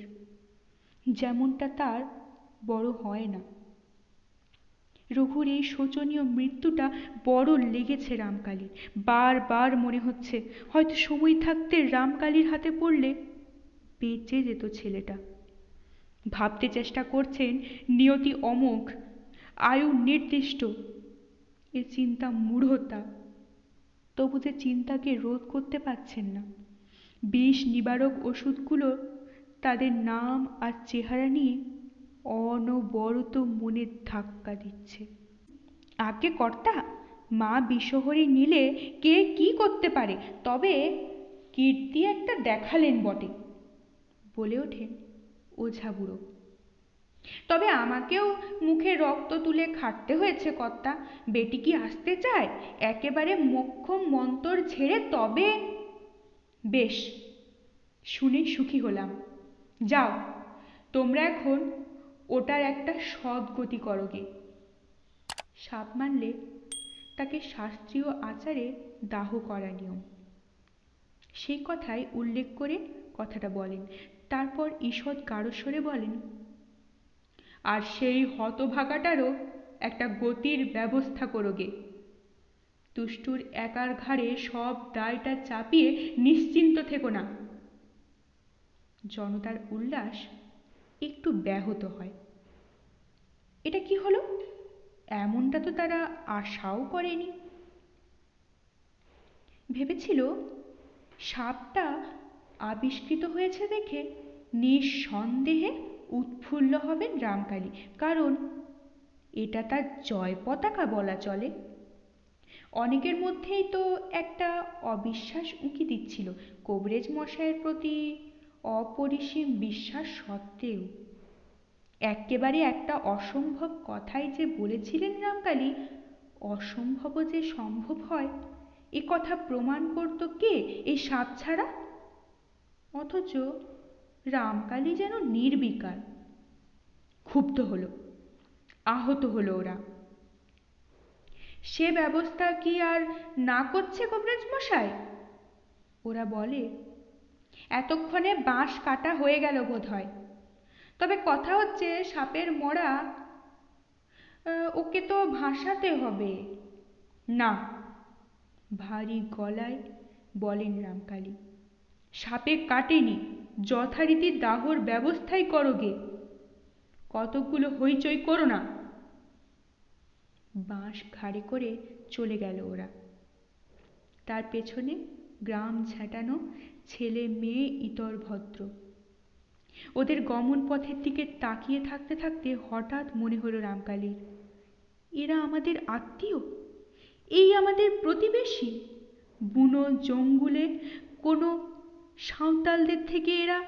যেমনটা তার বড় হয় না। রঘুর এই শোচনীয় মৃত্যুটা বড় লেগেছে রামকালীর। বারবার মনে হচ্ছে হয়তো সময় থাকতে রামকালীর হাতে পড়লে বেঁচে যেত ছেলেটা। ভাবতে চেষ্টা করছেন নিয়তি অমোঘ, আয়ু নির্দিষ্ট। এ চিন্তা মূঢ়তা। তবু যে চিন্তাকে রোধ করতে পারছেন না। বিষ নিবারক ওষুধগুলো তাদের নাম আর চেহারা নিয়ে অনবরত মনে ধাক্কা দিচ্ছে। আগে কর্তা, মা বিষহরী নিলে কে কি করতে পারে, তবে কীর্তি একটা দেখালেন বটে, বলে ওঠেন ওঝা বুড়ো। তবে আমাকেও মুখে রক্ত তুলে খাটতে হয়েছে কর্তা। বেটি কি আসতে চায়? একেবারে মোক্ষম মন্তর ঝেড়ে তবে। বেশ, শুনে সুখী হলাম। যাও, তোমরা এখন ওটার একটা সদ্গতি করোগে। সাপ মারলে তাকে শাস্ত্রীয় আচারে দাহ করা নিয়ম, সেই কথাই উল্লেখ করে কথাটা বলেন। তারপর ঈষৎ গাঢ়স্বরে বলেন, আর সেই হতভাগাটারও একটা গতির ব্যবস্থা করোগে। দুষ্টুর একার ঘাড়ে সব দায়টা চাপিয়ে নিশ্চিন্ত থেকো না। জনতার উল্লাস একটু ব্যাহত হয়। এটা কি হলো? এমনটা তো তারা আশাও করেনি। ভেবেছিল সাপটা আবিষ্কৃত হয়েছে দেখে নিঃসন্দেহে উৎফুল্ল হবেন রামকালী, কারণ এটা তার জয় পতাকা বলা চলে। অনেকের মধ্যেই তো একটা অবিশ্বাস উঁকি দিচ্ছিল কবিরাজ মশাইয়ের প্রতি অপরিসীম বিশ্বাস সত্ত্বেও। একেবারে একটা অসম্ভব কথাই যে বলেছিলেন রামকালী, অসম্ভব যে সম্ভব হয় এ কথা প্রমাণ করত কে এই সাপ ছাড়া? অথচ রামকালী যেন নির্বিকার। ক্ষুব্ধ হলো, আহত হলো ওরা। সে ব্যবস্থা কি আর না করছে কবিরাজ মশাই? ওরা বলে, এতক্ষণে বাঁশ কাটা হয়ে গেল বোধ হয়। তবে কথা হচ্ছে সাপের মরা, ওকে তো ভাসাতে হবে। না, ভারী গলায় বলেন রামকালী, সাপে কাটেনি, যথারীতি দাহর ব্যবস্থাই করোগে। কতকগুলো হইচই করো না। বাঁশ ঘাড়ে করে চলে গেল ওরা। তার পেছনে গ্রাম ঝাঁটানো ছেলে মেয়ে ইতর ভদ্র। ওদের গমন পথের দিকে তাকিয়ে থাকতে থাকতে হঠাৎ মনে হলো রামকালীর, এরা আমাদের আত্মীয়, এই আমাদের প্রতিবেশী। বুনো জঙ্গুলে কোনো সাঁওতালদের থেকে এরা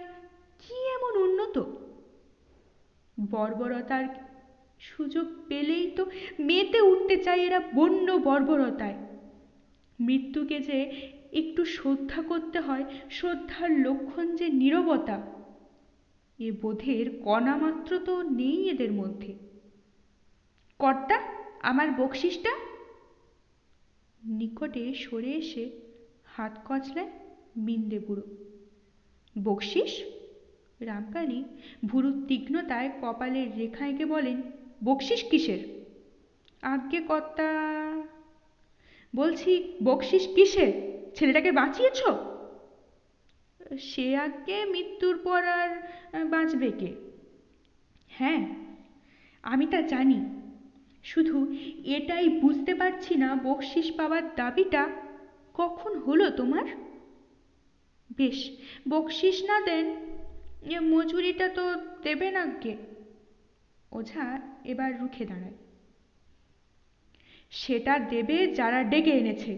কি এমন উন্নত? বর্বরতার সুযোগ পেলেই তো মেতে উঠতে চায় এরা বন্য বর্বরতায়। মৃত্যুকে যে একটু শ্রদ্ধা করতে হয়, শ্রদ্ধার লক্ষণ যে নীরবতা, এ বোধের কণা মাত্র তো নেই এদের মধ্যে। কর্তা, আমার বকশিসটা। নিকটে সরে এসে হাত কচলায় মিন্দে বুড়ো। বকশিস? রামকালী ভুরুর তীক্ষ্ণতায় কপালের রেখা এঁকে বলেন, বকশিস কিসের? আজ্ঞে কর্তা, বলছি বকশিস কিসের? ছেলেটাকে বাঁচিয়েছ? সে আজ্ঞে মৃত্যুর পর আর বাঁচবে কে? হ্যাঁ, আমি তা জানি, শুধু এটাই বুঝতে পারছি না বকশিস পাওয়ার দাবিটা কখন হলো তোমার? বেশ, বকশিস না দেন, মজুরিটা তো দেবেন আজ্ঞে। ওঝা এবার রুখে দাঁড়ায়। সেটা দেবে যারা ডেকে এনেছে।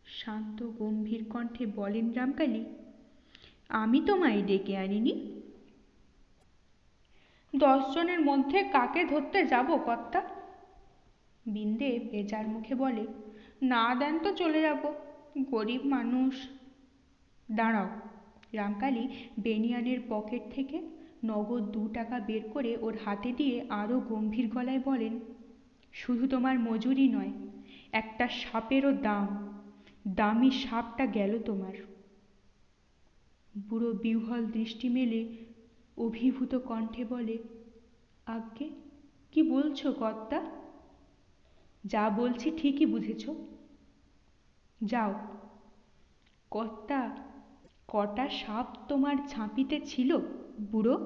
শান্ত গম্ভীর কণ্ঠে বলেন রামকালী, আমি তোমায় ডেকে আনিনি। 10 জনের মধ্যে কাকে ধরতে যাব কর্তা? বিন্দে বেজার মুখে বলে, না দেন তো চলে যাব, গরিব মানুষ। দাঁড়াও। রামকালী বেনিয়ানের পকেট থেকে নগদ 2 টাকা বের করে ওর হাতে দিয়ে আরও গম্ভীর গলায় বলেন, শুধু তোমার মজুরি নয়, একটা সাপেরও দাম। দামি সাপটা গেল তোমার। বুড়ো বিহ্বল দৃষ্টি মেলে অভিভূত কণ্ঠে বলে, আজ্ঞে কি বলছো কর্তা? যা বলছি ঠিকই বুঝেছ। যাও। কর্তা, কটা সাপ তোমার ঝাঁপিতে ছিল বুড়ো?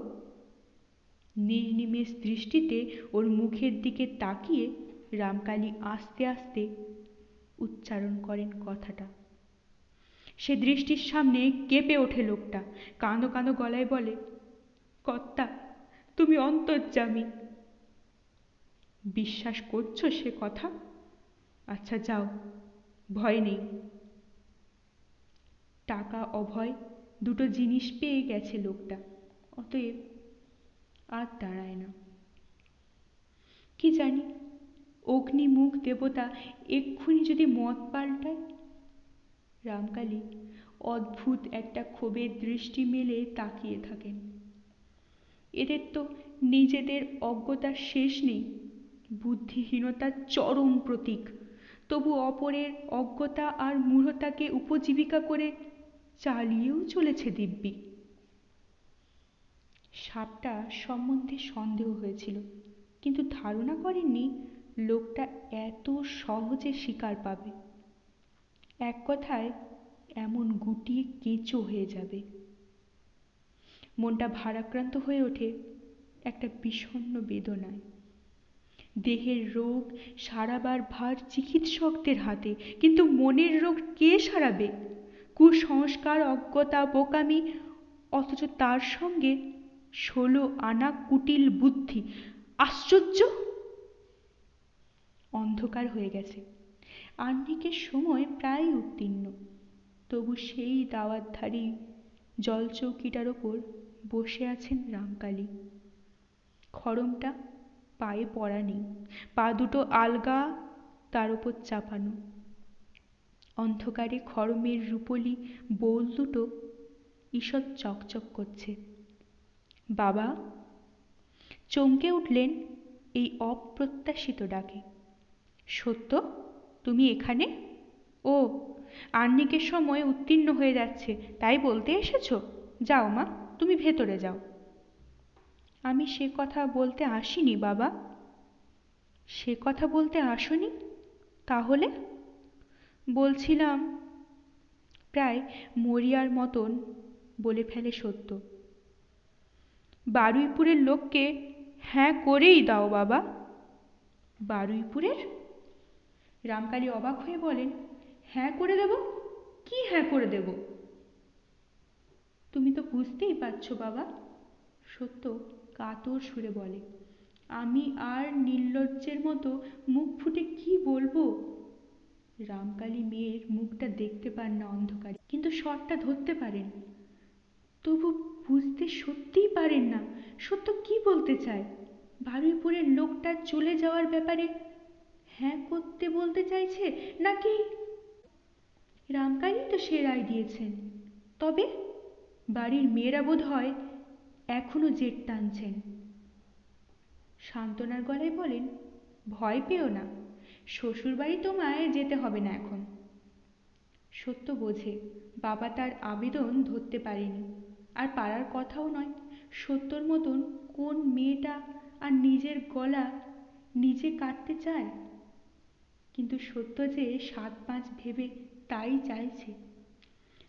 নির্নিমেষ দৃষ্টিতে ওর মুখের দিকে তাকিয়ে রামকালী আস্তে আস্তে উচ্চারণ করেন কথাটা। সে দৃষ্টির সামনে কেঁপে ওঠে লোকটা, কাঁদো কাঁদো গলায় বলে, কর্তা, তুমি অন্তর্যামী। বিশ্বাস করছো সে কথা? আচ্ছা যাও, ভয় নেই। টাকা অভয় দুটো জিনিস পেয়ে গেছে লোকটা, অতএব আর দাঁড়ায় না। কি জানি অগ্নিমুখ দেবতা এক্ষুনি যদি মত পাল্টায়। রামকালী অদ্ভুত একটা ক্ষোভের দৃষ্টি মেলে তাকিয়ে থাকেন। এদের তো নিজেদের অজ্ঞতার শেষ নেই, বুদ্ধিহীনতার চরম প্রতীক, তবু অপরের অজ্ঞতা আর মূঢ়তাকে উপজীবিকা করে চালিয়েও চলেছে দিব্যি। সাপটা সম্বন্ধে সন্দেহ হয়েছিল, কিন্তু ধারণা করেননি লোকটা এত সহজে শিকার পাবে। এক কথায় এমন গুটিয়ে কেঁচো হয়ে যাবে। মনটা ভারাক্রান্ত হয়ে ওঠে একটা বিষণ্ণ বেদনায়। দেহের রোগ সারাবার ভার চিকিৎসকদের হাতে, কিন্তু মনের রোগ কে সারাবে? কুসংস্কার, অজ্ঞতা, বোকামি, অথচ তার সঙ্গে 16 আনা কুটিল বুদ্ধি। আশ্চর্য! অন্ধকার হয়ে গেছে, আহ্নিকের সময় প্রায় উত্তীর্ণ, তবু সেই দাওয়াতধারী জলচৌকিটার ওপর বসে আছেন রামকালী। খড়মটা পায়ে পড়া নেই, পা দুটো আলগা তার ওপর চাপানো। অন্ধকারে খড়মের রূপলি বোল দুটো ঈষৎ চকচক করছে। বাবা! চমকে উঠলেন এই অপ্রত্যাশিত ডাকে। সত্য, তুমি এখানে? ও, আহ্নিকের সময় উত্তীর্ণ হয়ে যাচ্ছে তাই বলতে এসেছো? যাও মা, তুমি ভেতরে যাও। আমি সে কথা বলতে আসিনি বাবা। সে কথা বলতে আসনি? তাহলে? বলছিলাম, প্রায় মরিয়ার মতন বলে ফেলে সত্য, বারুইপুরের লোককে হ্যাঁ করেই দাও বাবা। বারুইপুরের? রামকালী অবাক হয়ে বলেন, হ্যাঁ করে দেব? কি হ্যাঁ করে দেব? তুমি তো বুঝতেই পারছো বাবা। সত্য কাতর সুরে বলে, আমি আর নির্লজ্জের মতো মুখ ফুটে কি বলবো? রামকালী মেয়ের মুখটা দেখতে পান না অন্ধকারে, কিন্তু স্বরটা ধরতে পারেন। তবু বুঝতে সত্যিই পারেন না সত্য কি বলতে চায়। বারুইপুরের লোকটা চলে যাওয়ার ব্যাপারে হ্যাঁ করতে বলতে চাইছে নাকি? রামকালী তো সে রায় দিয়েছেন, তবে বাড়ির মেয়েরা বোধ হয় এখনো জেদ টানছেন। সান্ত্বনার গলায় বলেন, ভয় পেও না, শ্বশুরবাড়ি তোমায় যেতে হবে না এখন। সত্য বোঝে বাবা তার আবেদন ধরতে পারেনি, আর পারার কথাও নয়। সত্যর মতন কোন মেয়েটা আর নিজের গলা নিজে কাটতে চায়? কিন্তু সত্য যে 7-5 ভেবে তাই চাইছে,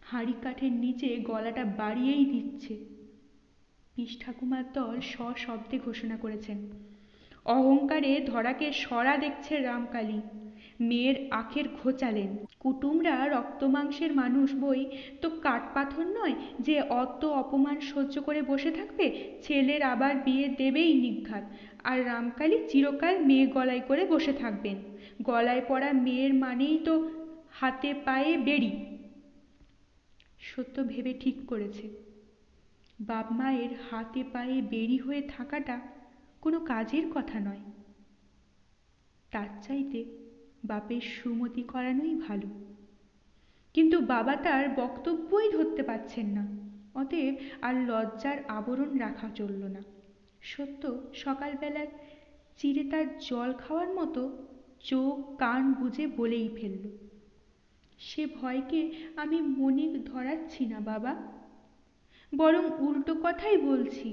হাঁড়ি কাঠের নিচে গলাটা বাড়িয়েই দিচ্ছে। পিস ঠাকুমার দল সশব্দে ঘোষণা করেছেন। অহংকারে ধরাকে সরা দেখছে রামকালী, মেয়ের আখের ঘোচালেন। কুটুমরা রক্তমাংসের মানুষ বই তো কাঠপাথর নয় যে অত অপমান সহ্য করে বসে থাকবে। ছেলের আবার বিয়ে দেবেই নিঘাত, আর রামকালী চিরকাল মেয়ে গলায় করে বসে থাকবেন। গলায় পড়া মেয়ের মানেই তো হাতে পায়ে বেড়ি। সত্য ভেবে ঠিক করেছে, বাপ মায়ের হাতে পায়ে বেড়ি হয়ে থাকাটা কোনো কাজের কথা নয়। তার চাইতে বাপের সুমতি করানোই ভালো। কিন্তু বাবা তার বক্তব্যই ধরতে পারছেন না, অতএব আর লজ্জার আবরণ রাখা চলল না। সত্য সকালবেলার চিড়ে তার জল খাওয়ার মতো চোখ কান বুজে বলেই ফেলল, সে ভয়কে আমি মনে ধরাচ্ছি না বাবা, বরং উল্টো কথাই বলছি।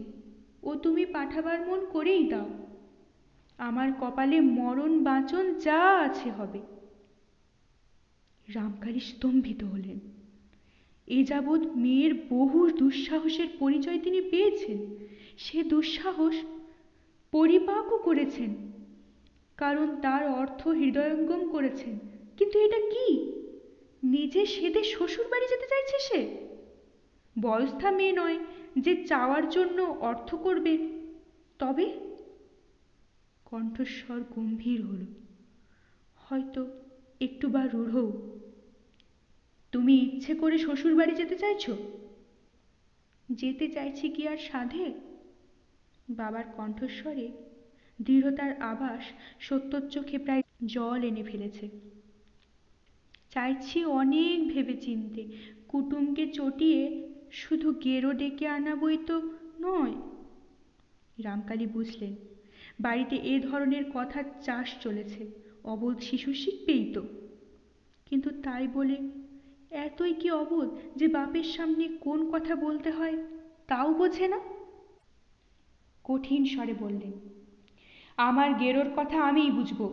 ও তুমি পাঠাবার মন করেই দাও, আমার কপালে মরণ বাঁচন যা আছে হবে। রামকালী স্তম্ভিত হলেন। এ যাবৎ মেয়ের বহু দুঃসাহসের পরিচয় তিনি পেয়েছেন, সে দুঃসাহস পরিপাকও করেছেন, কারণ তার অর্থ হৃদয়ঙ্গম করেছেন। কিন্তু এটা কি? নিজে সেদে শ্বশুর বাড়ি যেতে চাইছে সে? বয়স্থা মেয়ে নয় যে চাওয়ার জন্য অর্থ করবে। তবে কণ্ঠস্বর গম্ভীর হল, হয়তো একটু বা রূঢ়। তুমি ইচ্ছে করে শ্বশুর বাড়ি যেতে চাইছো? যেতে চাইছি কি আর সাধে? বাবার কণ্ঠস্বরে দৃঢ়তার আভাস সত্যর চোখে প্রায় জল এনে ফেলেছে। চাইছি অনেক ভেবে চিনতে, কুটুমকে চটিয়ে শুধু গেরো ডেকে আনাবই তো নয়। রামকালী বুঝলেন বাড়িতে এ ধরনের কথার চাষ চলেছে, অবোধ শিশু শিখবেই তো। কিন্তু তাই বলে এতই কি অবোধ যে বাপের সামনে কোন কথা বলতে হয় তাও বোঝে না? কঠিন স্বরে বললেন, আমার গেরোর কথা আমিই বুঝবো,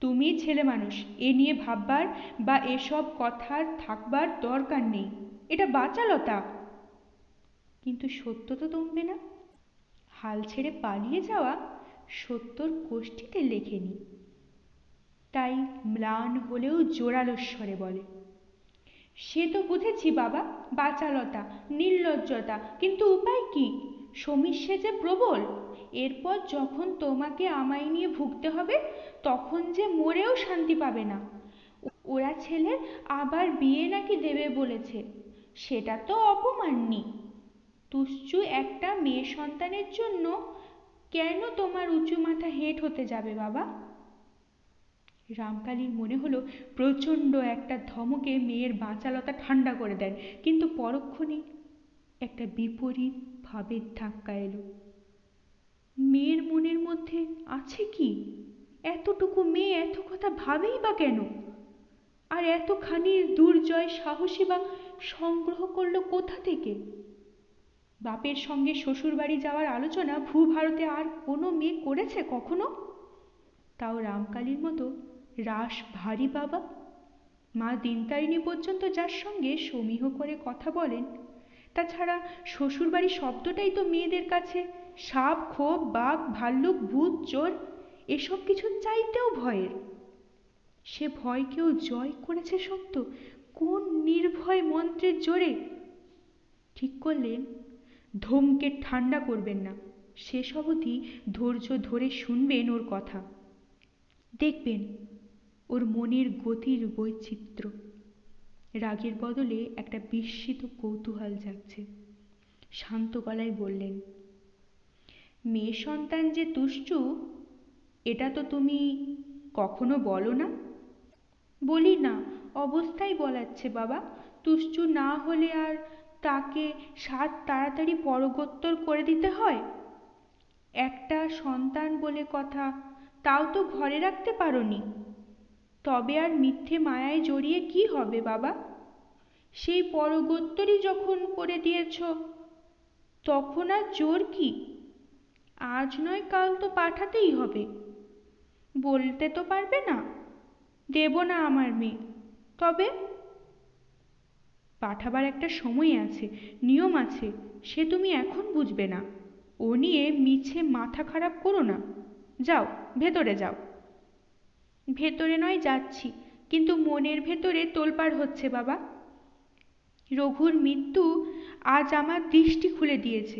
তুমি ছেলে মানুষ, এ নিয়ে ভাববার বা এসব কথার থাকবার দরকার নেই, এটা বাচালতা। কিন্তু সত্য তো দমবে না। হাল ছেড়ে পালিয়ে যাওয়া সত্যর কোষ্ঠীতে লেখেনি। তাই ম্লান হলেও জোরালো স্বরে বলে, সে তো বুঝেছি বাবা, বাচালতা, নির্লজ্জতা, কিন্তু উপায় কি? সমীর সে যে প্রবল, এরপর যখন তোমাকে আমায় নিয়ে ভুগতে হবে তখন যে মরেও শান্তি পাবে না। ওরা ছেলের আবার বিয়ে নাকি দেবে বলেছে, সেটা তো অপমাননি। তুচ্ছ একটা মেয়ে সন্তানের জন্য কেন তোমার উঁচু মাথা হেঁট হতে যাবে বাবা? রামকালীর মনে হলো প্রচণ্ড একটা ধমকে মেয়ের বাচালতা ঠান্ডা করে দেন, কিন্তু পরক্ষণেই একটা বিপরীত ভাবের ধাক্কা এলো। মেয়ের মনের মধ্যে আছে কি? এতটুকু মেয়ে এত কথা ভাবেই বা কেন? আর এতখানি দুর্জয় সাহসী বা সংগ্রহ করলো কোথা থেকে? বাপের সঙ্গে শ্বশুর বাড়ি যাওয়ার আলোচনা ভূভারতে আর কোনো মেয়ে করেছে কখনো? তাও রামকালীর মতো রাস ভারী বাবা, মা দিনতারিণী পর্যন্ত যার সঙ্গে সমীহ করে কথা বলেন। তাছাড়া শ্বশুরবাড়ি শব্দটাই তো মেয়েদের কাছে সাপ, খোপ, বাঘ, ভাল্লুক, ভূত, চোর এসব কিছু চাইতেও ভয়ের। সে ভয়কেও জয় করেছে সত্য কোন নির্ভয় মন্ত্রের জোরে। ঠিক করলেন ধমকে ঠান্ডা করবেন না, শেষ অবধি ধৈর্য ধরে শুনবেন ওর কথা। দেখবেন ওর মনের গতির বৈচিত্র্য। রাগের বদলে একটা বিস্মিত কৌতূহল জাগছে। শান্ত গলায় বললেন, মেয়ে সন্তান যে তুষ্টু এটা তো তুমি কখনো বলো না? বলি না, অবস্থাই বলাচ্ছে বাবা। তুষ্টু না হলে আর তাকে সাত তাড়াতাড়ি পরগোত্তর করে দিতে হয়? একটা সন্তান বলে কথা, তাও তো ঘরে রাখতে পারোনি। তবে আর মিথ্যে মায়ায় জড়িয়ে কি হবে বাবা? সেই পরগোত্তরই যখন করে দিয়েছ তখন আর জোর কি? আজ নয় কাল তো পাঠাতেই হবে। বলতে তো পারবে না দেব না আমার মেয়ে? তবে পাঠাবার একটা সময় আছে, নিয়ম আছে, সে তুমি এখন বুঝবে না। ও নিয়ে মিছে মাথা খারাপ করো না। যাও, ভেতরে যাও। ভেতরে নয় যাচ্ছি, কিন্তু মনের ভেতরে তোলপাড় হচ্ছে বাবা। রঘুর মৃত্যু আজ আমার দৃষ্টি খুলে দিয়েছে।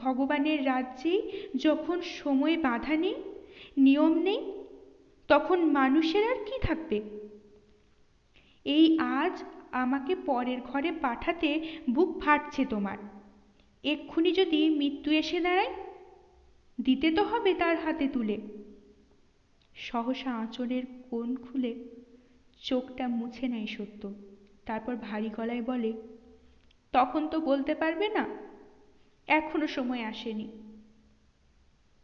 ভগবানের রাজ্যেই যখন সময় বাঁধা নেই, নিয়ম নেই, তখন মানুষের আর কি থাকবে? এই আজ আমাকে পরের ঘরে পাঠাতে বুক ফাটছে তোমার। এক্ষুনি যদি মৃত্যু এসে দাঁড়ায়, দিতে তো হবে তার হাতে তুলে। সহসা আঁচলের কোণ খুলে চোখটা মুছে নেয় সত্য। তারপর ভারী গলায় বলে, তখন তো বলতে পারবে না, এখনো সময় আসেনি,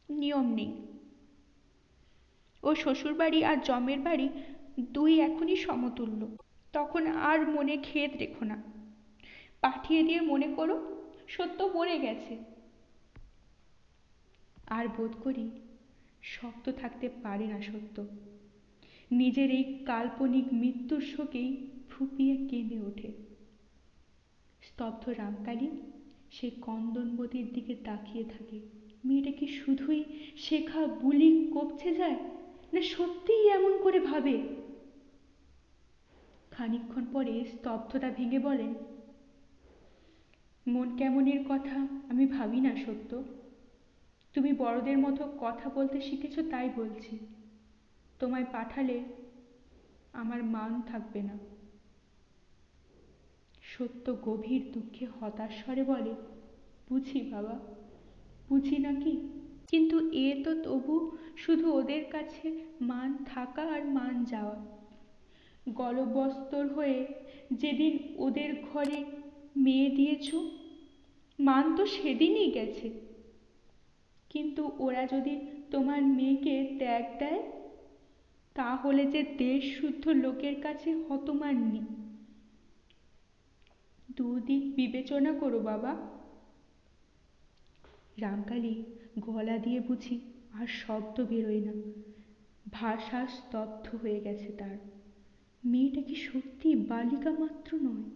নিয়ম নেই। ও শ্বশুরবাড়ি আর জমের বাড়ি দুই এখনই সমতুল্য। তখন আর মনে খেদ রেখো না, পাঠিয়ে দিয়ে মনে করো সত্য মরে গেছে। আর বোধ করি শক্ত থাকতে পারে না সত্য। নিজের এই কাল্পনিক মৃত্যুর শোকেই ফুঁপিয়ে কেঁদে ওঠে। স্তব্ধ রামকালী সে কন্দনবতীর দিকে তাকিয়ে থাকে। মেয়েটা কি শুধুই শেখা বুলি কপছে যায়, না সত্যিই এমন করে ভাবে? খানিকক্ষণ পরে স্তব্ধতা ভেঙে বলেন, মন কেমনের কথা আমি ভাবি না সত্য। তুমি বড়দের মতো কথা বলতে শিখেছ তাই বলছি। তোমায় পাঠালে আমার মান থাকবে না। সত্য গভীর দুঃখে হতাশ স্বরে বলে, বুঝি বাবা, বুঝি নাকি, কিন্তু এ তো তবু শুধু ওদের কাছে মান থাকা আর মান যাওয়া। গলবস্তর হয়ে যেদিন ওদের ঘরে মেয়ে দিয়েছ, মান তো সেদিনই গেছে। কিন্তু ওরা যদি তোমার মেয়েকে ত্যাগ দেয়, তাহলে যে দেশ শুদ্ধ লোকের কাছে হতমান্যি। দুদিক বিবেচনা করো বাবা। রামকালী গলা দিয়ে বুঝি আর শব্দ বেরোয় না, ভাষা স্তব্ধ হয়ে গেছে তার। মেয়েটা কি সত্যি বালিকা মাত্র নয়?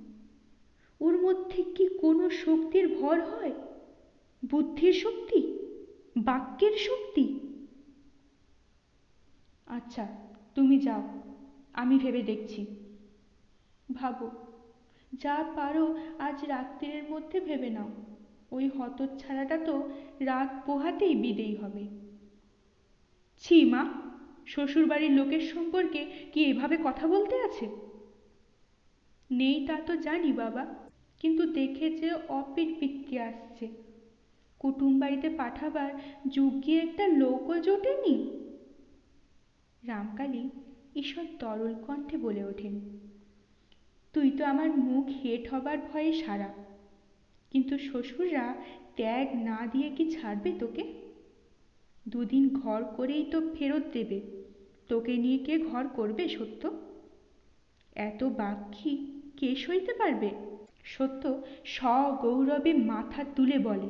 ওর মধ্যে কি কোনো শক্তির ভর হয়? বুদ্ধির শক্তি, বাক্যের শক্তি? আচ্ছা, তুমি যাও, আমি ভেবে দেখছি। ভাবো, যা পারো আজ রাত্রির মধ্যে ভেবে নাও। ওই হতচ্ছাড়াটা তো রাত পোহাতেই বিদেয় হবে। ছি মা, শ্বশুরবাড়ির লোকের সম্পর্কে কি এভাবে কথা বলতে আছে? নেই তা তো জানি বাবা, কিন্তু দেখে যে অপিট আসছে। কুটুম বাড়িতে পাঠাবার যোগ্য একটা লোকও জোটেনি। রামকালী ঈষৎ তরল কণ্ঠে বলে ওঠেন, তুই তো আমার মুখ হেট হবার ভয়ে সারা, কিন্তু শ্বশুররা ত্যাগ না দিয়ে কি ছাড়বে তোকে? দুদিন ঘর করেই তো ফেরত দেবে, তোকে নিয়ে কে ঘর করবে সত্য? এত বাক্যি কে সইতে পারবে? সত্য সগৌরবে মাথা তুলে বলে,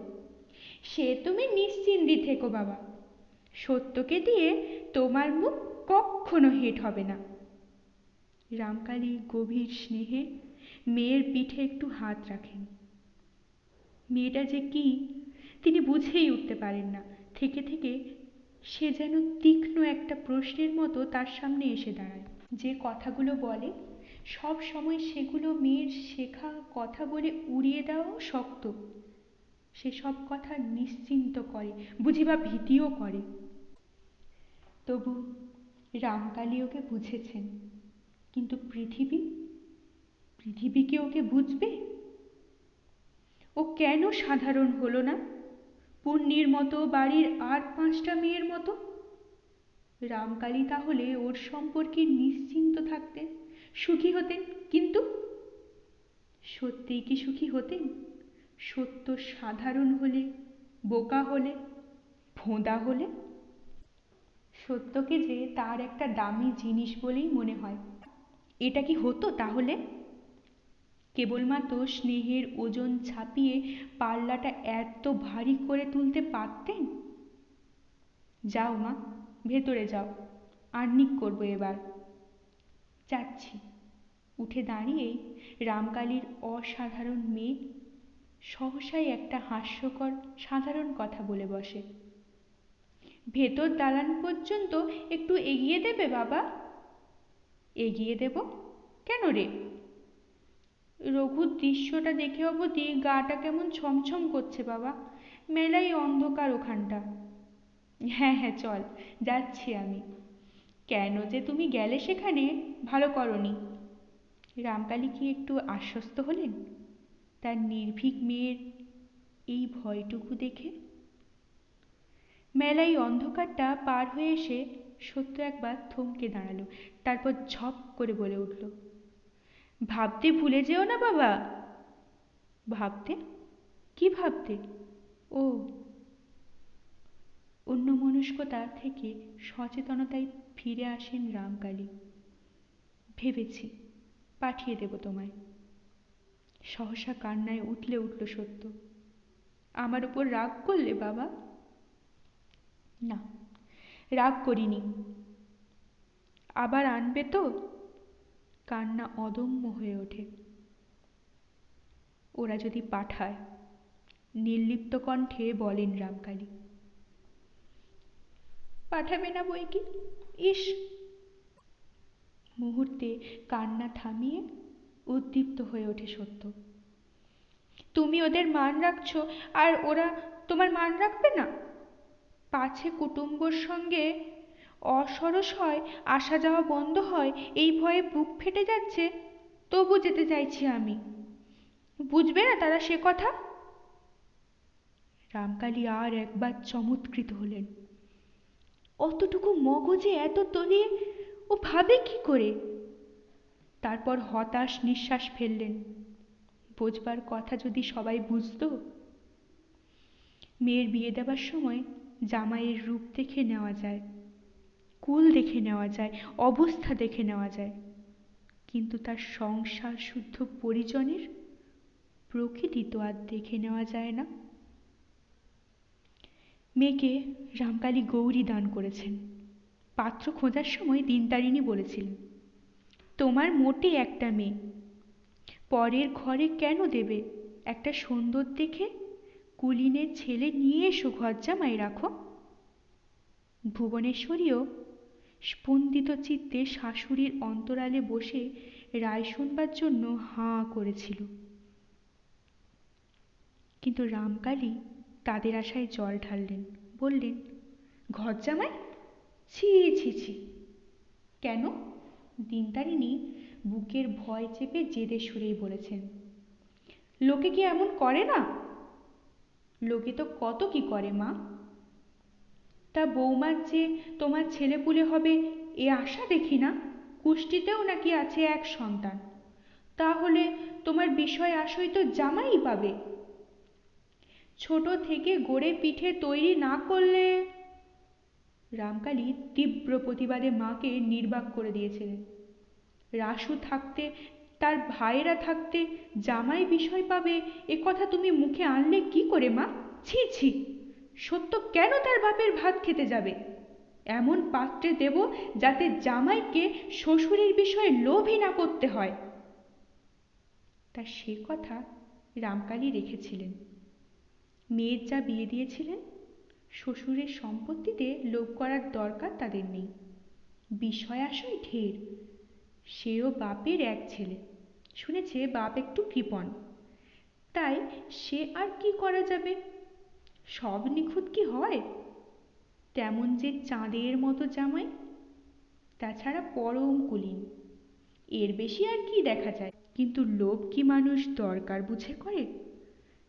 সে তুমি নিশ্চিন্তি থেকো বাবা, সত্যকে দিয়ে তোমার মুখ কখনো হেট হবে না। রামকালী গভীর স্নেহে মেয়ের পিঠে একটু হাত রাখেন। মেয়েটা যে কি তিনি বুঝেই উঠতে পারেন না। থেকে থেকে সে যেন তীক্ষ্ণ একটা প্রশ্নের মতো তার সামনে এসে দাঁড়ায়। যে কথাগুলো বলে সব সময় সেগুলো মেয়ের শেখা কথা বলে উড়িয়ে দেওয়াও শক্ত। সেসব কথা নিশ্চিন্ত করে, বুঝি বা ভীতিও করে। তবু রামকালী ওকে বুঝেছেন, কিন্তু পৃথিবী কি ওকে বুঝবে? ও কেন সাধারণ হলো না, পুণ্যির মতো বাড়ির আর 5টা মেয়ের মতো? রামকালী তাহলে ওর সম্পর্কে নিশ্চিন্ত থাকতেন, সুখী হতেন। কিন্তু সত্যিই কি সুখী হতেন? সত্য সাধারণ হলে, বোকা হলে, ভোঁদা হলে? সত্যকে যে তার একটা দামি জিনিস বলেই মনে হয়। এটা কি হতো তাহলে? কেবলমাত্র স্নেহের ওজন ছাপিয়ে পাল্লাটা এত ভারী করে তুলতে পারতেন? যাও মা, ভেতরে যাও, আহ্নিক করবো এবার। যাচ্ছি। উঠে দাঁড়িয়েই রামকালীর অসাধারণ মেয়ে সহসাই একটা হাস্যকর সাধারণ কথা বলে বসে, ভেতর দালান পর্যন্ত একটু এগিয়ে দেবে বাবা? এগিয়ে দেব কেন রে? রঘুর দৃশ্যটা দেখে অবধি গাটা কেমন ছমছম করছে বাবা, মেলাই অন্ধকার ওখানটা। হ্যাঁ হ্যাঁ চল, যাচ্ছি আমি। কেন যে তুমি গেলে সেখানে, ভালো করনি। রামকালী কি একটু আশ্বস্ত হলেন তার নির্ভীক মেয়ের এই ভয়টুকু দেখে? মেলাই অন্ধকারটা পার হয়ে এসে সত্য একবার থমকে দাঁড়ালো, তারপর ঝপ করে বলে উঠল, ভাবতে ভুলে যেও না বাবা। ভাবতে? কি ভাবতে? ও। অন্যমনস্কতা থেকে সচেতনতায় ফিরে আসেন রামকালী। ভেবেছি, পাঠিয়ে দেব তোমায়। সহসা কান্নায় উঠলে উঠল সত্য। আমার উপর রাগ করলে বাবা? না, রাগ করিনি। আবার আনবে তো? কান্না অদম্য হয়ে ওঠে। ওরা যদি পাঠায়, নির্লিপ্ত কণ্ঠে বলেন রামকালী। পাঠাবে না বই কি? ইস! মুহূর্তে কান্না থামিয়ে উদ্দীপ্ত হয়ে ওঠে সত্য। তুমি ওদের মান রাখছো আর ওরা তোমার মান রাখবে না? পাছে কুটুম্বর সঙ্গে অসরস হয়, আসা যাওয়া বন্ধ হয়, এই ভয়ে বুক ফেটে যাচ্ছে, তবু যেতে চাইছি আমি। বুঝবে না তারা সে কথা? রামকালী আর একবার চমৎকৃত হলেন। অতটুকু মগজে এত তলিয়ে ও ভাবে কি করে? তারপর হতাশ নিঃশ্বাস ফেললেন। বুঝবার কথা যদি সবাই বুঝত। মেয়ের বিয়ে দেবার সময় জামাইয়ের রূপ দেখে নেওয়া যায়, কুল দেখে নেওয়া যায়, অবস্থা দেখে নেওয়া যায়, কিন্তু তার সংসার শুদ্ধ পরিজনের প্রকৃতি তো আর দেখে নেওয়া যায় না। মেয়েকে রামকালী গৌরী দান করেছেন। পাত্র খোঁজার সময় দিনতারিণী বলেছিলেন, তোমার মোটে একটা মেয়ে, পরের ঘরে কেন দেবে? একটা সুন্দর দেখে কুলীনের ছেলে নিয়ে এসো, ঘর জামাই রাখো। ভুবনেশ্বরীও স্পন্দিত চিত্তে শাশুড়ির অন্তরালে বসে রায় শুনবার জন্য হাঁ করেছিল। কিন্তু রামকালী তাদের আশায় জল ঢাললেন, বললেন, ঘর জামাই? ছি ছি ছি। কেন? দিনতারিণী বুকের ভয় চেপে জেদে সুরেই বলেছেন, লোকে কি এমন করে না? লোকে তো কত কি করে মা। তা বৌমার যে তোমার ছেলেপুলে হবে এ আশা দেখি না। কুষ্টিতেও নাকি আছে এক সন্তান। তাহলে তোমার বিষয় আশয় তো জামাই পাবে। ছোট থেকে গড়ে পিঠে তৈরি না করলে। রামকালী তীব্র প্রতিবাদে মাকে নির্বাক করে দিয়েছিলেন। রাসু থাকতে, তার ভাইয়েরা থাকতে জামাই বিষয় পাবে এ কথা তুমি মুখে আনলে কি করে মা? ছি ছি। সত্য কেন তার বাপের ভাত খেতে যাবে? এমন পাত্রে দেব যাতে জামাইকে শ্বশুরের বিষয়ে লোভই না করতে হয়। তা সে কথা রামকালী রেখেছিলেন। মেয়ের যা বিয়ে দিয়েছিলেন, শ্বশুরের সম্পত্তিতে লোভ করার দরকার তাদের নেই। বিষয় আশয় ঢের। সেও বাপের এক ছেলে, শুনেছে বাপ একটু কৃপণ, তাই সে আর কি করা যাবে? সব নিখুঁত কি হয়? তেমন যে চাঁদের মতো জামাই, তাছাড়া পরম কুলীন, এর বেশি আর কি দেখা যায়? কিন্তু লোভ কি মানুষ দরকার বুঝে করে?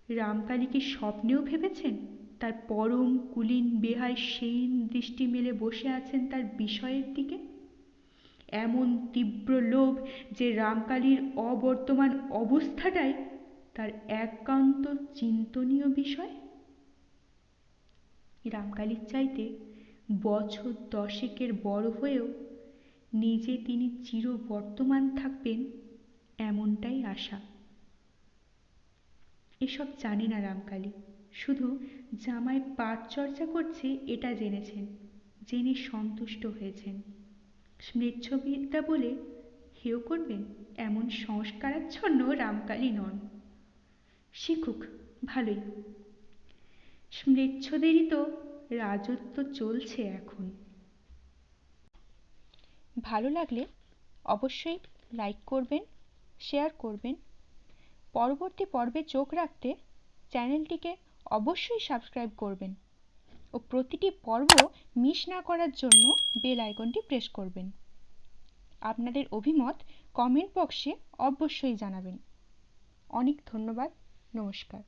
রামকালী কি স্বপ্নেও ভেবেছেন তার পরম কুলীন বেহাই সেইন দৃষ্টি মেলে বসে আছেন তার বিষয়ের দিকে? এমন তীব্র লোভ যে রামকালীর অবর্তমান অবস্থাটাই তার একান্ত চিন্তনীয় বিষয়। রামকালীর চাইতে বছর 10 বড় হয়েও নিজে তিনি চিরবর্তমান থাকবেন এমনটাই আশা। এসব জানে না রামকালী, শুধু জামাই পাঠ চর্চা করছে এটা জেনেছেন, জেনে সন্তুষ্ট হয়েছেন। স্মৃচ্ছবিদ্যা বলে হেয় করবেন এমন সংস্কারাচ্ছন্ন রামকালী নন। শিখুক, ভালোই। স্মৃচ্ছদেরই তো রাজত্ব চলছে এখন। ভালো লাগলে অবশ্যই লাইক করবেন, শেয়ার করবেন। পরবর্তী পর্বে চোখ রাখতে চ্যানেলটিকে অবশ্যই সাবস্ক্রাইব করবেন ও প্রতিটি পর্ব মিস না করার জন্য বেল আইকনটি প্রেস করবেন। আপনাদের অভিমত কমেন্ট বক্সে অবশ্যই জানাবেন। অনেক ধন্যবাদ। নমস্কার।